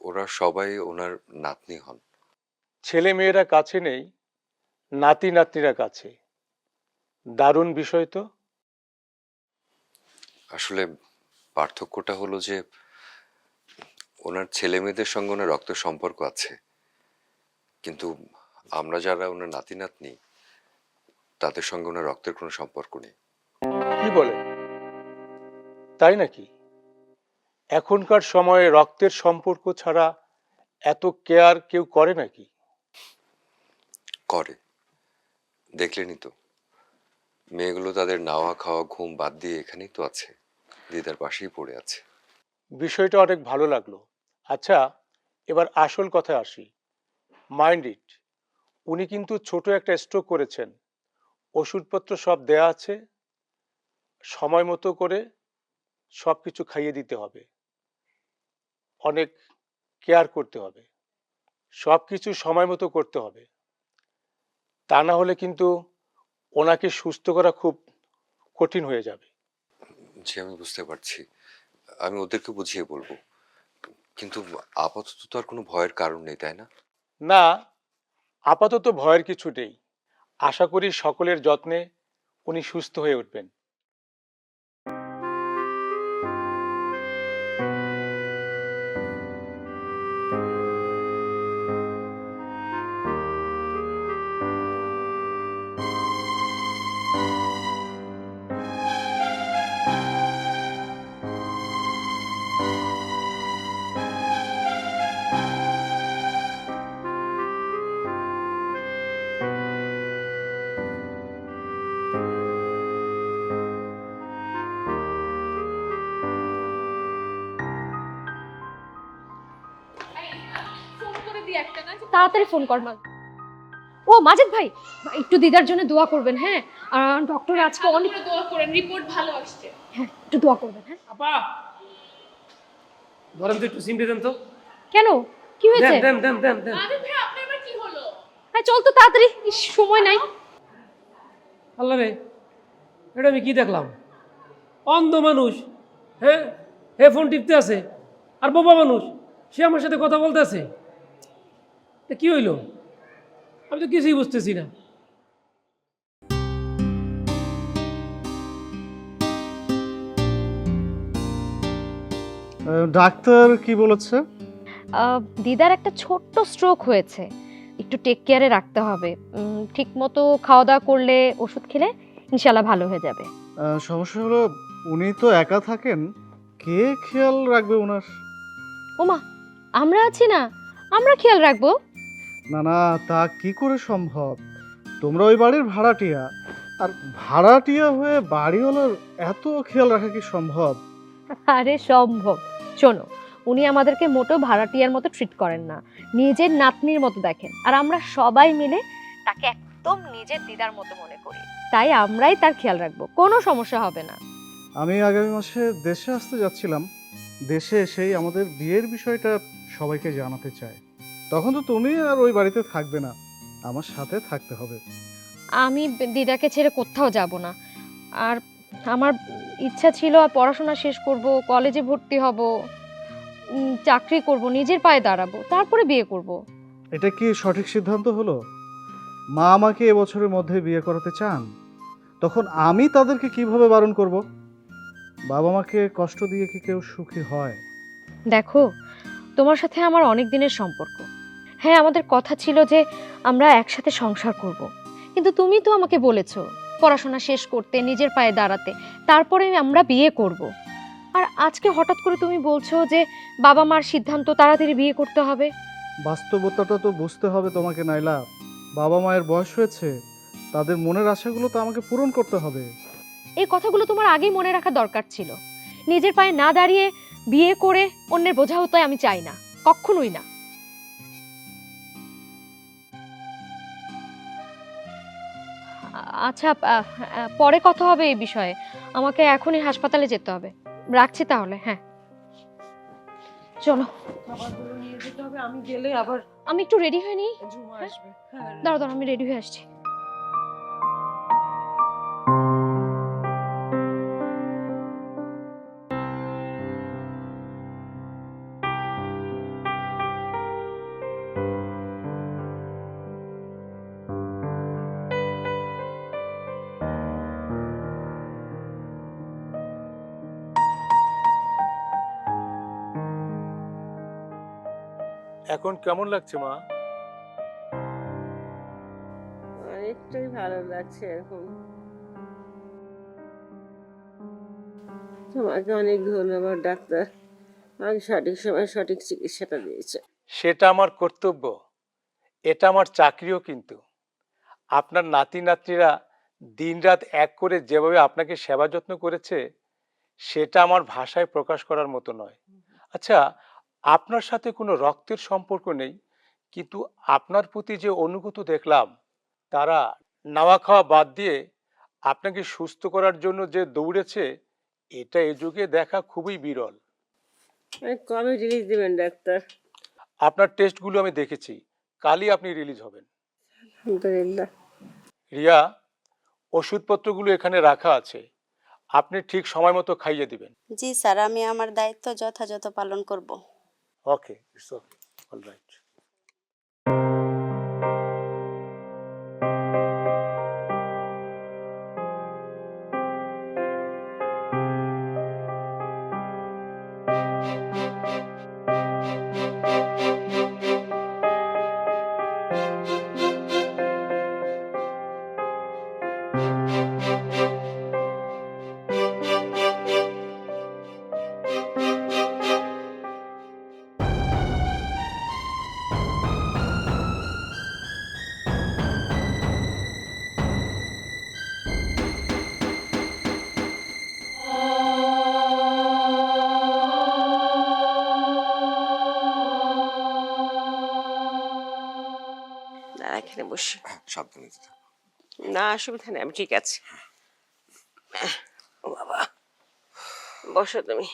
ওরা সবাই ওনার নাতনি হন। ছেলে মেয়েরা কাছে নেই, নাতি নাতনিরা কাছে। দারুণ বিষয় তো। আসলে পার্থক্যটা হলো যে ওনার ছেলে মেয়েদের সঙ্গে ওনার রক্ত সম্পর্ক আছে, কিন্তু আমরা যারা ওনার নাতি নাতনি তাদের সঙ্গে ওনার রক্তের কোনো সম্পর্ক নেই। কি বলে? তাই নাকি? এখনকার সময়ে রক্তের সম্পর্ক ছাড়া এত কেয়ার কেউ করে নাকি? করে, দেখলেনই তো, মেয়েগুলো তাদের নাওয়া খাওয়া ঘুম বাদ দিয়ে এখানেই তো আছে, দিদার পাশেই পড়ে আছে। বিষয়টা অনেক ভালো লাগলো। আচ্ছা, এবার আসল কথায় আসি। মাইন্ড ইট, উনি কিন্তু ছোট একটা স্ট্রোক করেছেন। ওষুধপত্র সব দেয়া আছে, সময় মতো করে সবকিছু খাইয়ে দিতে হবে, অনেক কেয়ার করতে হবে, সবকিছু সময় মতো করতে হবে। তা না হলে কিন্তু ওনাকে সুস্থ করা খুব কঠিন হয়ে যাবে। জি আমি বুঝতে পারছি, আমি ওদেরকে বুঝিয়ে বলবো, কিন্তু আপাতত তো আর কোনো ভয়ের কারণ নেই, তাই না? না, আপাতত ভয়ের কিছু নেই। আশা করি সকলের যত্নে উনি সুস্থ হয়ে উঠবেন। ফোন করে দিই একটা না। তাড়াতাড়ি ফোন কর মা। ও মাজেদ ভাই, একটু দিদার জন্য দোয়া করবেন। হ্যাঁ, আর ডক্টর আজকে অনেক, অনেক দোয়া করেন, রিপোর্ট ভালো আসছে। হ্যাঁ একটু দোয়া করবেন। হ্যাঁ আপা ধরেন তো, একটু সিমটে দেন তো। কেন, কি হয়েছে? দেন দেন দেন দেন দেন। আরে ভাই আপনার আবার কি হলো? হ্যাঁ চল তো তাড়াতাড়ি, ইস, সময় নাই। আল্লাহ রে, এটা আমি কি দেখলাম? অন্ধ মানুষ, হ্যাঁ, হে ফোন টিপতে আছে, আর বোবা মানুষ সে আমার সাথে কথা বলতে আছে। এটা কি হইলো? আমি তো কিছুই বুঝতেছি না। ডাক্তার কি বলেছে? দিদার একটা ছোট্ট স্ট্রোক হয়েছে, একটু টেক কেয়ারে রাখতে হবে। ঠিক মতো খাওয়া দাওয়া করলে, ওষুধ খেলে ইনশাল্লাহ ভালো হয়ে যাবে। সমস্যা হলো উনি তো একা থাকেন, কে খেয়াল রাখবে ওনার? ওমা, আমরা আছি না, আমরা খেয়াল রাখবো। না না, তা কি করে সম্ভব? তোমরা ওই বাড়ির ভাড়াটিয়া, আর ভাড়াটিয়া হয়ে বাড়িওয়ালার এত খেয়াল রাখা কি সম্ভব? আরে সম্ভব। শোনো, উনি আমাদেরকে মোটেও ভাড়াটিয়ার মতো ট্রিট করেন না, নিজের নাতনির মতো দেখেন। আর আমরা সবাই মিলে তাকে একদম নিজের দিদার মতো মনে করি, তাই আমরাই তার খেয়াল রাখবো, কোনো সমস্যা হবে না। আমি আগামী মাসে দেশে আসতে যাচ্ছিলাম, দেশে এসেই আমাদের বিয়ের বিষয়টা সবাইকে জানাতে চাই। তখন তো তুমি আর ওই বাড়িতে থাকবে না, আমার সাথে থাকতে হবে। আমি দিদাকে ছেড়ে কোথাও যাব না। আর আমার ইচ্ছা ছিল আর পড়াশোনা শেষ করব, কলেজে ভর্তি হব, চাকরি করব, নিজের পায়ে দাঁড়াবো, তারপরে বিয়ে করব। এটা কি সঠিক সিদ্ধান্ত হলো? মা আমাকে এবছরের মধ্যে বিয়ে করাতে চান, তখন আমি তাদেরকে কিভাবে বারণ করব? বাবা মাকে কষ্ট দিয়ে কি কেউ সুখী হয়? দেখো, তোমার সাথে আমার অনেক দিনের সম্পর্ক। হ্যাঁ, আমাদের কথা ছিল যে আমরা একসাথে সংসার করব, কিন্তু তুমি তো আমাকে বলেছো পড়াশোনা শেষ করতে, নিজের পায়ে দাঁড়াতে, তারপরে আমরা বিয়ে করব। আর আজকে হঠাৎ করে তুমি বলছো যে বাবা মার সিদ্ধান্ত, তাড়াতাড়ি বিয়ে করতে হবে। বাস্তবতাটা তো বুঝতে হবে তোমাকে নাইলা। বাবা মায়ের বয়স হয়েছে, তাদের মনের আশাগুলো তো আমাকে পূরণ করতে হবে। এই কথাগুলো তোমার আগেই মনে রাখা দরকার ছিল। নিজের পায়ে না দাঁড়িয়ে বিয়ে করে অন্যের বোঝা হতে আমি চাই না, কখনোই না। আচ্ছা, পরে কথা হবে এই বিষয়ে। আমাকে এখনই হাসপাতালে যেতে হবে, রাখছি তাহলে। হ্যাঁ, চলো। আমি গেলে আবার আমি একটু রেডি হয়ে নিই। ঝুমা আসবে। দাঁড়াও দাঁড়াও, আমি রেডি হয়ে আসছি। এখন কেমন লাগছে মা? অনেকটাই ভালো লাগছে এখন। তোমাকে অনেক ধন্যবাদ ডাক্তার, আমাকে সঠিক সময় সঠিক চিকিৎসাটা দিয়েছে। সেটা আমার কর্তব্য, এটা আমার চাকরিও। কিন্তু আপনার নাতি নাতনিরা দিনরাত এক করে যেভাবে আপনাকে সেবা যত্ন করেছে, সেটা আমার ভাষায় প্রকাশ করার মতো নয়। আচ্ছা, আপনার সাথে কোনো রক্তের সম্পর্ক নেই, কিন্তু আপনার প্রতি যে অনুভূতি দেখলাম, তারা নাওয়া খাওয়া বাদ দিয়ে আপনাকে সুস্থ করার জন্য যে দৌড়েছে, এটা এ যুগে দেখা খুবই বিরল। কবে রিলিজ দেবেন ডাক্তার? আপনার টেস্টগুলো আমি দেখেছি, কালই আপনি রিলিজ হবেন। আলহামদুলিল্লাহ। রিয়া, ওষুধপত্রগুলো এখানে রাখা আছে, আপনি ঠিক সময় মতো খাইয়ে দিবেন। জি স্যার, আমি আমার দায়িত্ব যথাযথ পালন করব। ওকে, ইটস ওকে, অলরাইট। দাঁড়া, এখানে বসি। সাবধানে দিদা। না, অসুবিধা নেই, আমি ঠিক আছে। ও বাবা, বসো তুমি।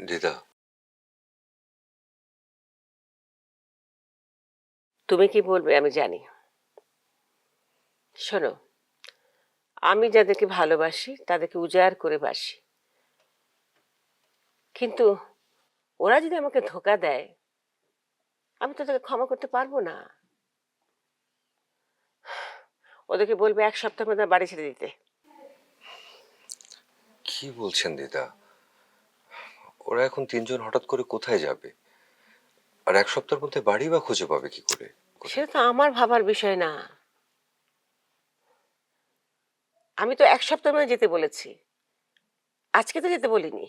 দিদা, তুমি কি বলবে আমি জানি। শোনো, আমি যাদেরকে ভালোবাসি তাদেরকে উজাড় করে বাসি, কিন্তু ওরা যদি আমাকে ধোঁকা দেয়, আমি তো তাকে ক্ষমা করতে পারবো না। ওদেরকে বলবে 1 সপ্তাহের মধ্যে বাড়ি ছেড়ে দিতে। কি বলছেন দিদা? ওরা এখন 3জন হঠাৎ করে কোথায় যাবে? আর 1 সপ্তাহের মধ্যে বাড়ি বা খুঁজে পাবে কি করে? সেটা তো আমার ভাবার বিষয় না। আমি তো 1 সপ্তাহের মধ্যে যেতে বলেছি, আজকে তো যেতে বলিনি।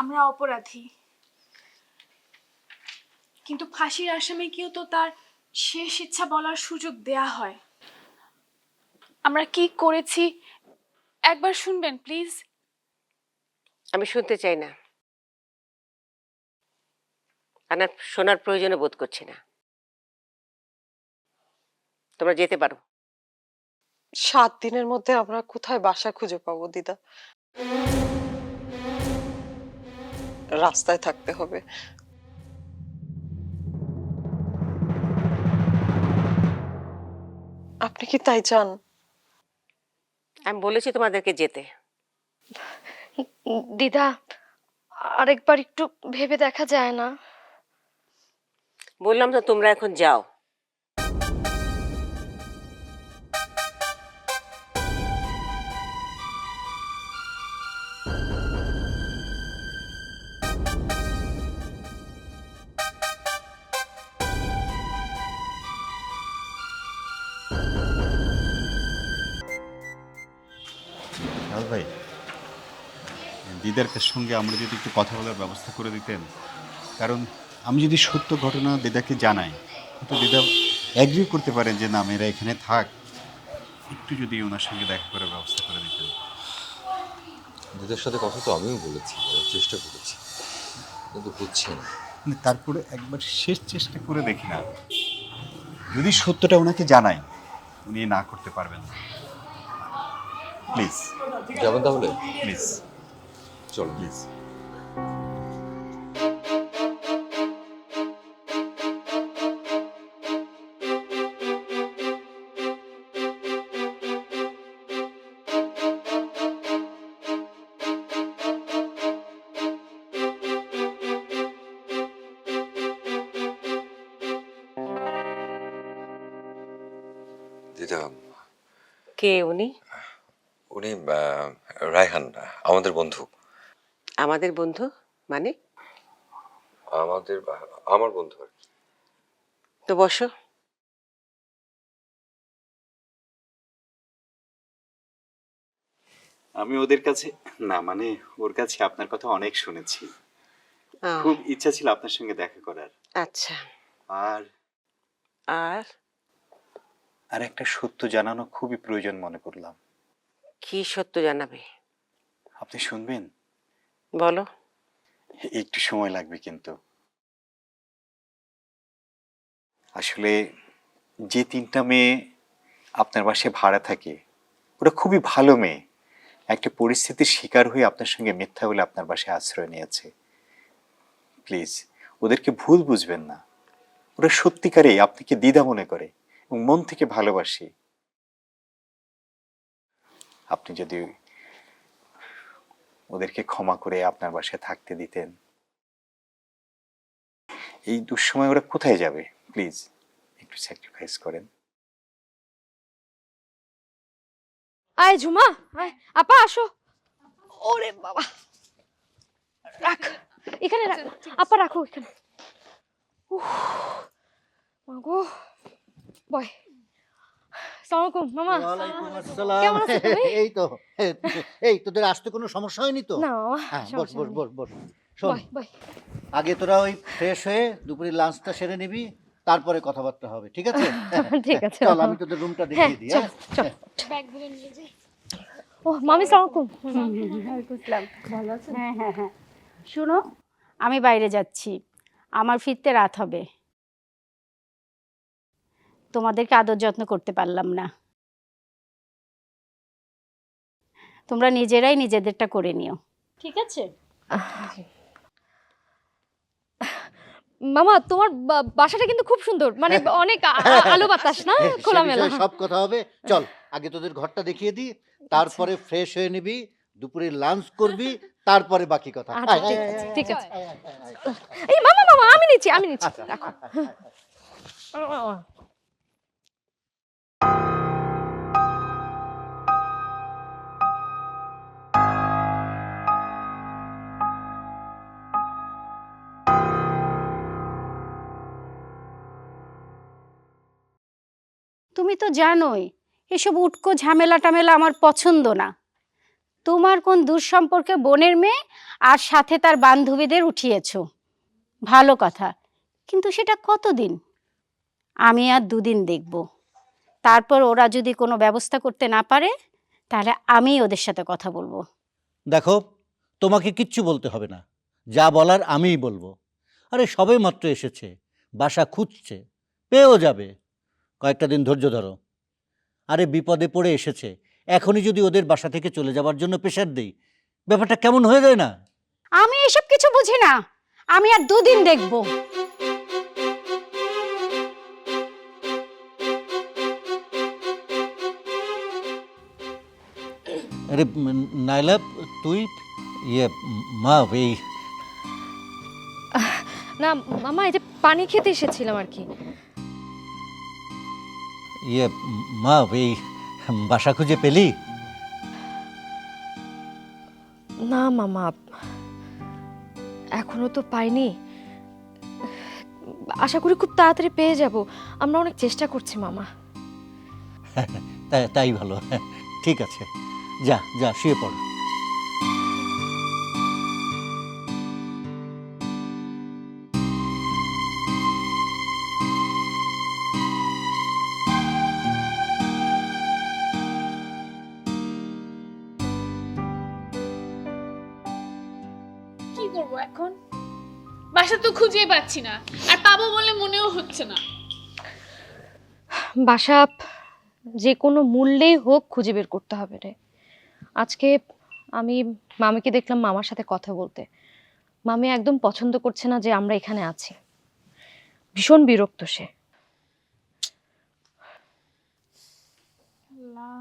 আমরা অপরাধী, কিন্তু ফাঁসির আসামিকেও তো তার শেষ ইচ্ছা বলার সুযোগ দেয়া হয়। আমরা কি করেছি একবার শুনবেন প্লিজ? আমি শুনতে চাই না, আর না শোনার প্রয়োজনও বোধ করছি না। তোমরা যেতে পারো। 7 দিনের মধ্যে আমরা কোথায় বাসা খুঁজে পাবো দিদা? রাস্তায় থাকতে হবে। আপনি কি তাই চান? আমি বলেছি তোমাদেরকে যেতে। দিদা, আরেকবার একটু ভেবে দেখা যায় না? বললাম তো তোমরা এখন যাও। রাহুল ভাই, দিদার সঙ্গে আমরা যদি একটু কথা বলার ব্যবস্থা করে দিতেন, কারণ আমি যদি সত্য ঘটনা দিদাকে জানাই, তো দিদা অ্যাগ্রি করতে পারেন যে না মেয়েরা এখানে থাক। একটু যদি ওনার সঙ্গে দেখা করার ব্যবস্থা করে দিতেন। দিদার সাথে কথা তো আমিও বলেছি, চেষ্টা করেছি, কিন্তু হচ্ছে না। তারপরে একবার শেষ চেষ্টা করে দেখি না, যদি সত্যটা ওনাকে জানাই উনি না করতে পারবেন না। প্লিজ যাবেন তাহলে? প্লিজ চলো প্লিজ। দিদা, কে উনি? উনি রায়হান, আমাদের বন্ধু। আমাদের বন্ধু মানে? আমার বন্ধু আর কি। তো বসো। আমি ওদের কাছে না, মানে ওর কাছে আপনার কথা অনেক শুনেছি, আহ, খুব ইচ্ছা ছিল আপনার সঙ্গে দেখা করার। আচ্ছা। আর আর আর একটা সত্য জানানো খুবই প্রয়োজন মনে করলাম। কি সত্য জানাবে? আপনি শুনবেন? বলো। একটু সময় লাগবে কিন্তু। আসলে যে 3টা মেয়ে আপনার বাসায় ভাড়া থাকে, ওরা খুবই ভালো মেয়ে। একটা পরিস্থিতির শিকার হয়ে আপনার সঙ্গে মিথ্যা বলে আপনার বাসায় আশ্রয় নিয়েছে। প্লিজ ওদেরকে ভুল বুঝবেন না, ওরা সত্যিকারেই আপনাকে দিদা মনে করে এবং মন থেকে ভালোবাসে। আপনি যদি ওদেরকে ক্ষমা করে আপনার বাসায় থাকতে দিতেন। এই দুঃসময় ওরা কোথায় যাবে? প্লিজ একটু স্যাক্রিফাইস করেন। আয় ঝুমা, আয়। আপা আসো। ওরে বাবা, রাখ এখানে, রাখ আপা, রাখো এখানে। উফ, মাগো, বয়। আসসালামু আলাইকুম মামা। ওয়ালাইকুম আসসালাম। কেমন আছো তুমি? এই তোদের আসতে কোনো সমস্যা হয়নি তো? না মামা, হ্যাঁ, বস সমস্যা বস নেই। বস বস। শোন, বয় বয়। আগে তোরা ওই ফ্রেশ হয়ে দুপুরে লাঞ্চটা সেরে নিবি, তারপরে কথাবার্তা হবে, ঠিক আছে? ঠিক আছে। চল আমি তোদের রুমটা দেখিয়ে দিই। চল, চল। ব্যাগগুলো নিয়ে যাই। ও মামি সালাম আলাইকুম। ভালো আছেন? হ্যাঁ হ্যাঁ হ্যাঁ, শুনো, আমি বাইরে যাচ্ছি, আমার ফিরতে রাত হবে, তোমাদেরকে আদর যত্ন করতে পারলাম না, তোমরা নিজেরাই নিজেদেরটা করে নিও, ঠিক আছে? মামা তোমার বাসাটা কিন্তু খুব সুন্দর, মানে অনেক আলো বাতাস না, সে খোলামেলা। বিষয়ে সব কথা হবে। চল আগে তোদের ঘরটা দেখিয়ে দিই, তারপরে ফ্রেশ হয়ে নিবি, দুপুরে লাঞ্চ করবি, তারপরে বাকি কথা। আচ্ছা, আয়, ঠিক আয়, আছে, আয়, ঠিক আয়, আছে। আয়, আয়, আয়, আয়। এই মামা মামা আমি নিচ্ছি আচ্ছা, রাখো। আয়, আয়, আয়। তুমি তো জানোই এসব উটকো ঝামেলা টামেলা আমার পছন্দ না, তোমার কোন দুঃসম্পর্কে বোনের মেয়ে আর সাথে তার বান্ধবীদের উঠিয়েছো, ভালো কথা, কিন্তু সেটা কতদিন? আমি আর 2 দিন দেখব, তারপর ওরা যদি কোনো ব্যবস্থা করতে না পারে তাহলে আমি ওদের সাথে কথা বলবো। দেখো, তোমাকে কিচ্ছু বলতে হবে না, যা বলার আমিই বলবো। আরে সবে মাত্র এসেছে, বাসা খুঁজছে, পেয়েও যাবে, কয়েকটা দিন ধৈর্য ধরো। আরে বিপদে পড়ে এসেছে, এখনই যদি ওদের বাসা থেকে চলে যাওয়ার জন্য প্রেশার দেই, ব্যাপারটা কেমন হয়ে যায় না? আমি এসব কিছু বুঝি না, আমি আর 2 দিন দেখব। আরে নাইলা, তুই মা এই না মামা, এই যে পানি খেতে এসেছিলাম আর কি। মা এই বাসা খুঁজে পেলি? না মামা, এখনো তো পাইনি, আশা করি খুব তাড়াতাড়ি পেয়ে যাব, আমরা অনেক চেষ্টা করছি মামা। তাই ভালো, ঠিক আছে, যা যা শুয়ে পড়। কি করব এখন? বাসা তো খুঁজেই পাচ্ছি না, আর পাবো বলে মনেও হচ্ছে না। বাসা যে কোনো মূল্যেই হোক খুঁজে বের করতে হবে রে। আজকে আমি মামিকে দেখলাম মামার সাথে কথা বলতে, মামি একদম পছন্দ করছে না যে আমরা এখানে আছি, ভীষণ বিরক্ত সে। আল্লাহ,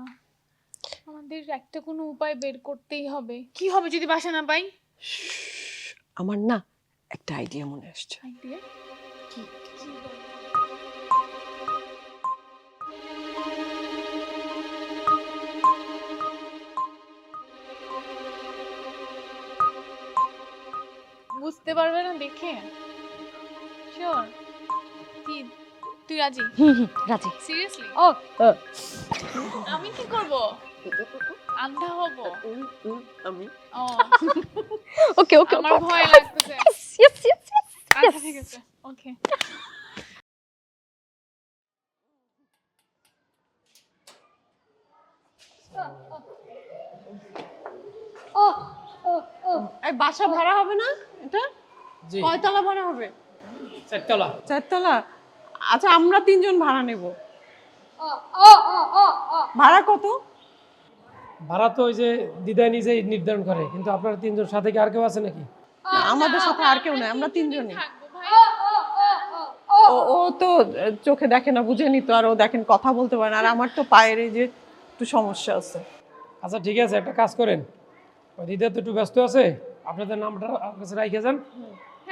আমাদের একটা কোনো উপায় বের করতেই হবে। কি হবে যদি বাসা না পাই? আমার না একটা আইডিয়া মনে আসছে। আইডিয়া কি? কি বলো? বুঝতে পারবে না দেখে? শিওর? কি তুই রাজি? রাজি। সিরিয়াসলি? ও আমি কি করব? আন্ধা হব? আমি ও, ওকে ওকে, আমার ভয় লাগতেছে। ইয়েস ইয়েস আচ্ছা ঠিক আছে, ওকে। এই বাসা ভাড়া হবে না এটা? জি কয়তলা ভাড়া হবে? 4 তলা। 4 তলা? আচ্ছা, আমরা 3 জন ভাড়া নেব। ভাড়া কত? ভাড়া তো ওই যে দিদা নিজেই নির্ধারণ করে, কিন্তু আপনারা 3 জন, সাথে কি আর কেউ আছে নাকি? না, আমাদের সাথে আর কেউ নাই, আমরা 3 জনই। থাকবো ভাই। ও তো চোখে দেখে না, বুঝেনি তো, আর ও দেখেন কথা বলতে পারে না, আর আমার তো পায়ের এই যে একটু সমস্যা আছে। আচ্ছা ঠিক আছে, একটা কাজ করেন, ওই দিদা তো একটু ব্যস্ত আছে, আপনাদের নামটা আমার কাছে রাইখে যান,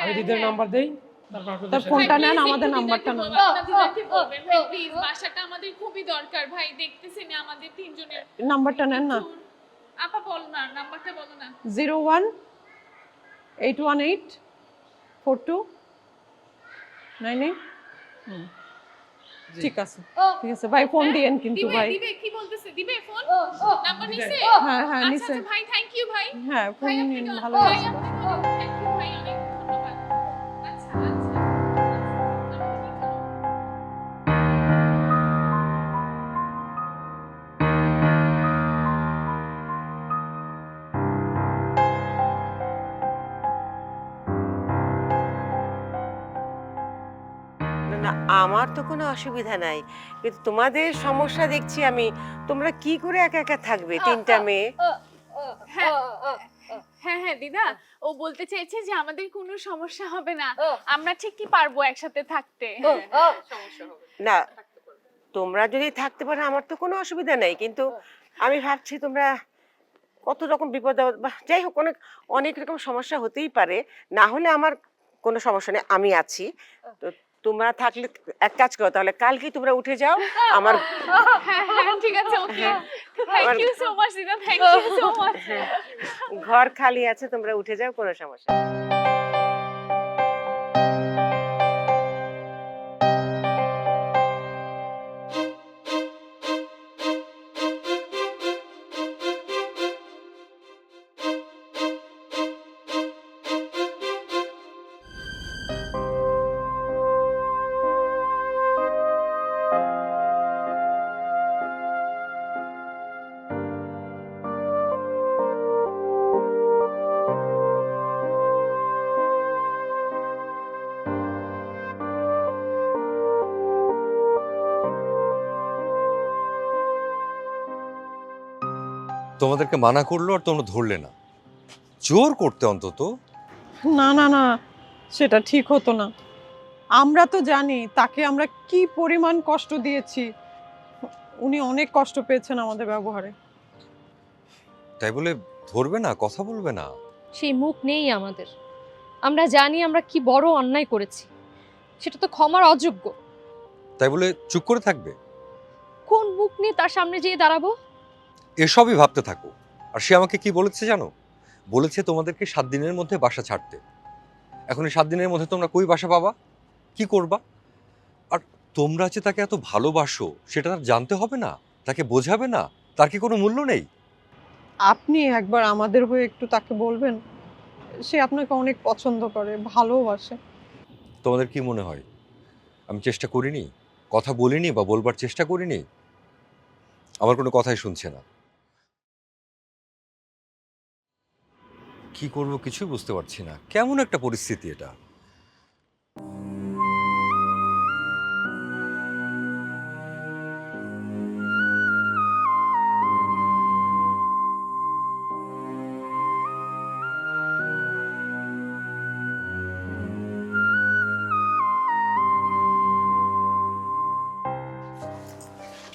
আমি দিদার নাম্বার দেই, তারপর আপনাদের তার সাথে- ফোনটা ভাই, নেন, please আমাদের একটু নাম্বারটা দিদাকে নেন। বলবেন, আপনার দিদাকে বলবেন ভাই, প্লিজ, বাসাটা আমাদের খুবই দরকার ভাই, দেখতেছেন না আমাদের 3 জনের। নাম্বারটা নেন না। আপা বলো না, নাম্বারটা বলো না। 01-818-4298। ঠিক আছে, ঠিক আছে ভাই, ফোন দিয়েন কিন্তু দিবে, ভাই। দিবে, কি বলতেছে? দিবে ফোন? নাম্বার নিছে? হ্যাঁ হ্যাঁ, আচ্ছা, নিচে। আচ্ছা ভাই, থ্যাংক ইউ ভাই। হ্যাঁ, ফোন ভাই নিন, আপনাকে ভালো ভাই আছে। আপনাকে থ্যাংক ইউ ভাই, অনেক ধন্যবাদ। আচ্ছা আচ্ছা, আমি কি করব? না, আমার তো কোনো অসুবিধা নাই, কিন্তু তোমাদের সমস্যা দেখছি আমি। তোমরা কি করে একা একা থাকবে তিনটা মেয়ে? হ্যাঁ হ্যাঁ হ্যাঁ দিদা, ও বলতে চাইছে যে আমাদের কোনো সমস্যা হবে না, আমরা ঠিকই পারবো একসাথে থাকতে। না, তোমরা যদি থাকতে পারো আমার তো কোনো অসুবিধা নাই, কিন্তু আমি ভাবছি তোমরা কত রকম বিপদ আপদ বা যাই হোক অনেক অনেক রকম সমস্যা হতেই পারে। না হলে আমার কোনো সমস্যা নেই, আমি আছি। তো তোমরা থাকলে এক কাজ করো, তাহলে কালকেই তোমরা উঠে যাও আমার। হ্যাঁ হ্যাঁ ঠিক আছে, ওকে, থ্যাংক ইউ সো মাচ দিদা, থ্যাংক ইউ সো মাচ। ঘর খালি আছে, তোমরা উঠে যাও, কোনো সমস্যা নেই। তোমাদেরকে মানা করলো আর তোমরা ধরলে না, জোর করতে অন্তত। না না না, সেটা ঠিক হতো না। আমরা তো জানি তাকে আমরা কি পরিমাণ কষ্ট দিয়েছি। উনি অনেক কষ্ট পেয়েছেন আমাদের ব্যবহারে। তাই বলে ধরবে না, কথা বলবে না? সেই মুখ নেই আমাদের। আমরা জানি আমরা কি বড় অন্যায় করেছি, সেটা তো ক্ষমার অযোগ্য। তাই বলে চুপ করে থাকবে? কোন মুখ নিয়ে তার সামনে যেয়ে দাঁড়াবো? এসবই ভাবতে থাকো। আর সে আমাকে কি বলেছে জানো? বলেছে তোমাদেরকে 7 দিনের মধ্যে বাসা ছাড়তে। এখন এই 7 দিনের মধ্যে তোমরা কই বাসা পাবা, কি করবা? আর তোমরা যে তাকে এত ভালোবাসো সেটা তার জানতে হবে না, তাকে বোঝাবে না? তার কি কোনো মূল্য নেই? আপনি একবার আমাদের হয়ে একটু তাকে বলবেন, সে আপনাকে অনেক পছন্দ করে, ভালোবাসে। তোমাদের কি মনে হয় আমি চেষ্টা করিনি, কথা বলিনি বা বলবার চেষ্টা করিনি? আমার কোনো কথাই শুনছে না। কি করব কিছুই বুঝতে পারছি না, কেমন একটা পরিস্থিতি এটা।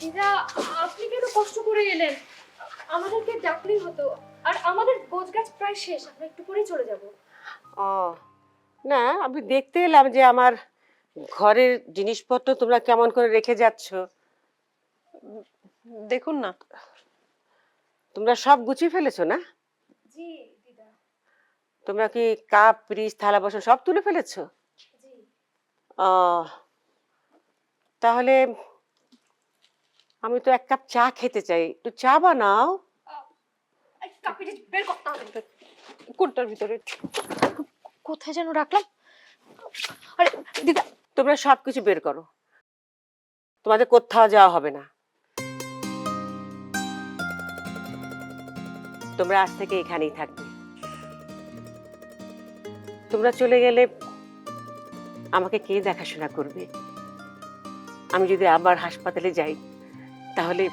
দিদা, আপনি কেন কষ্ট করে এলেন? আমাদেরকে ডাকলেই হতো। আর আমাদের গোছগাছ প্রায় শেষ, আমরা একটু পরেই চলে যাব। ও না, আমি দেখতে এলাম যে আমার ঘরের জিনিসপত্র তোমরা কেমন করে রেখে যাচ্ছ। দেখুন না। তোমরা সব গুছিয়ে ফেলেছো না? জি দিদা। তোমরা কি কাপ পিরিচ থালা বাসন সব তুলে ফেলেছো? জি। ও তাহলে আমি তো 1 কাপ চা খেতে চাই, একটু চা বানাও। কাপিটি বের করতে হবে। কোনটার ভিতরে? কোথায় যেন রাখলাম। আরে দিদা, তোমরা সবকিছু বের করো, তোমাদের কোথাও যাওয়া হবে না। তোমরা আজ থেকে এখানেই থাকবে। তোমরা চলে গেলে আমাকে কে দেখাশোনা করবে? আমি যদি আবার হাসপাতালে যাই তাহলে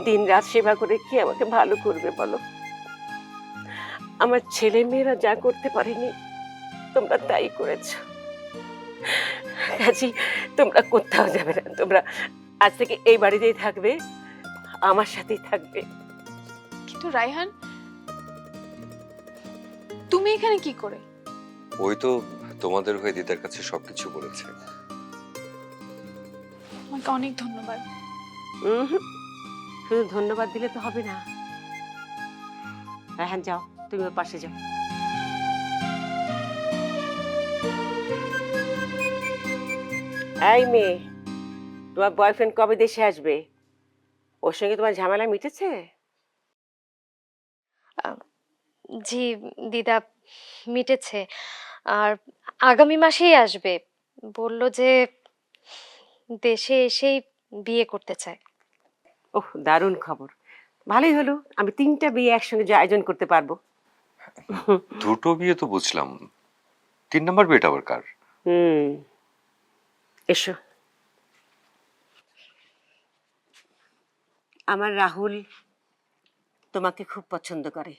দিন রাত সেবা করে কি আমাকে ভালো করবে বলো? আমার ছেলে মেয়েরা যা করতে পারেনি তোমরা তাই করেছো। কাজী তোমরা কোথাও যাবে না, তোমরা আজ থেকে এই বাড়িতেই থাকবে, আমার সাথেই থাকবে। কিন্তু রায়হান, তুমি এখানে কি করে? ওই তো তোমাদের হয়ে দিদার কাছে সবকিছু বলেছে। তোমাকে অনেক ধন্যবাদ। শুধু ধন্যবাদ দিলে তো হবে না। রায়হান যাও, তুমি ওর পাশে যাও। এই মেয়ে, তোমার বয়ফ্রেন্ড কবে দেশে আসবে? ওর সঙ্গে তোমার ঝামেলা মিটেছে? জি দিদা, মিটেছে। আর আগামী মাসেই আসবে। বলল যে দেশে এসেই বিয়ে করতে চায়। ওহ, দারুণ খবর। ভালোই হলো, আমি 3টা বিয়ে একসঙ্গে আয়োজন করতে পারবো। 2টো বিয়ে তো বুঝলাম, 3 নম্বর বিয়েটা আবার কার? এসো। আমার রাহুল তোমাকে খুব পছন্দ করে।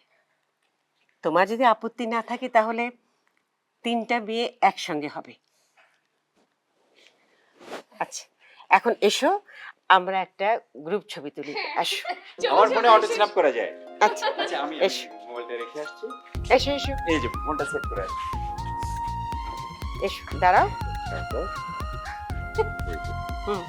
তোমার যদি আপত্তি না থাকে তাহলে 3টা বিয়ে একসঙ্গে হবে। আচ্ছা, এখন এসো আমরা একটা গ্রুপ ছবি তুলি। আসো। আমার ফোনে অটো স্ন্যাপ করা যায়। আচ্ছা আচ্ছা আমি এসো। মোবাইলটা রেখে আসছি। এসো এসো এই যে ফোনটা সেট করে আসছি। এসো, দাঁড়াও। তারপর হুম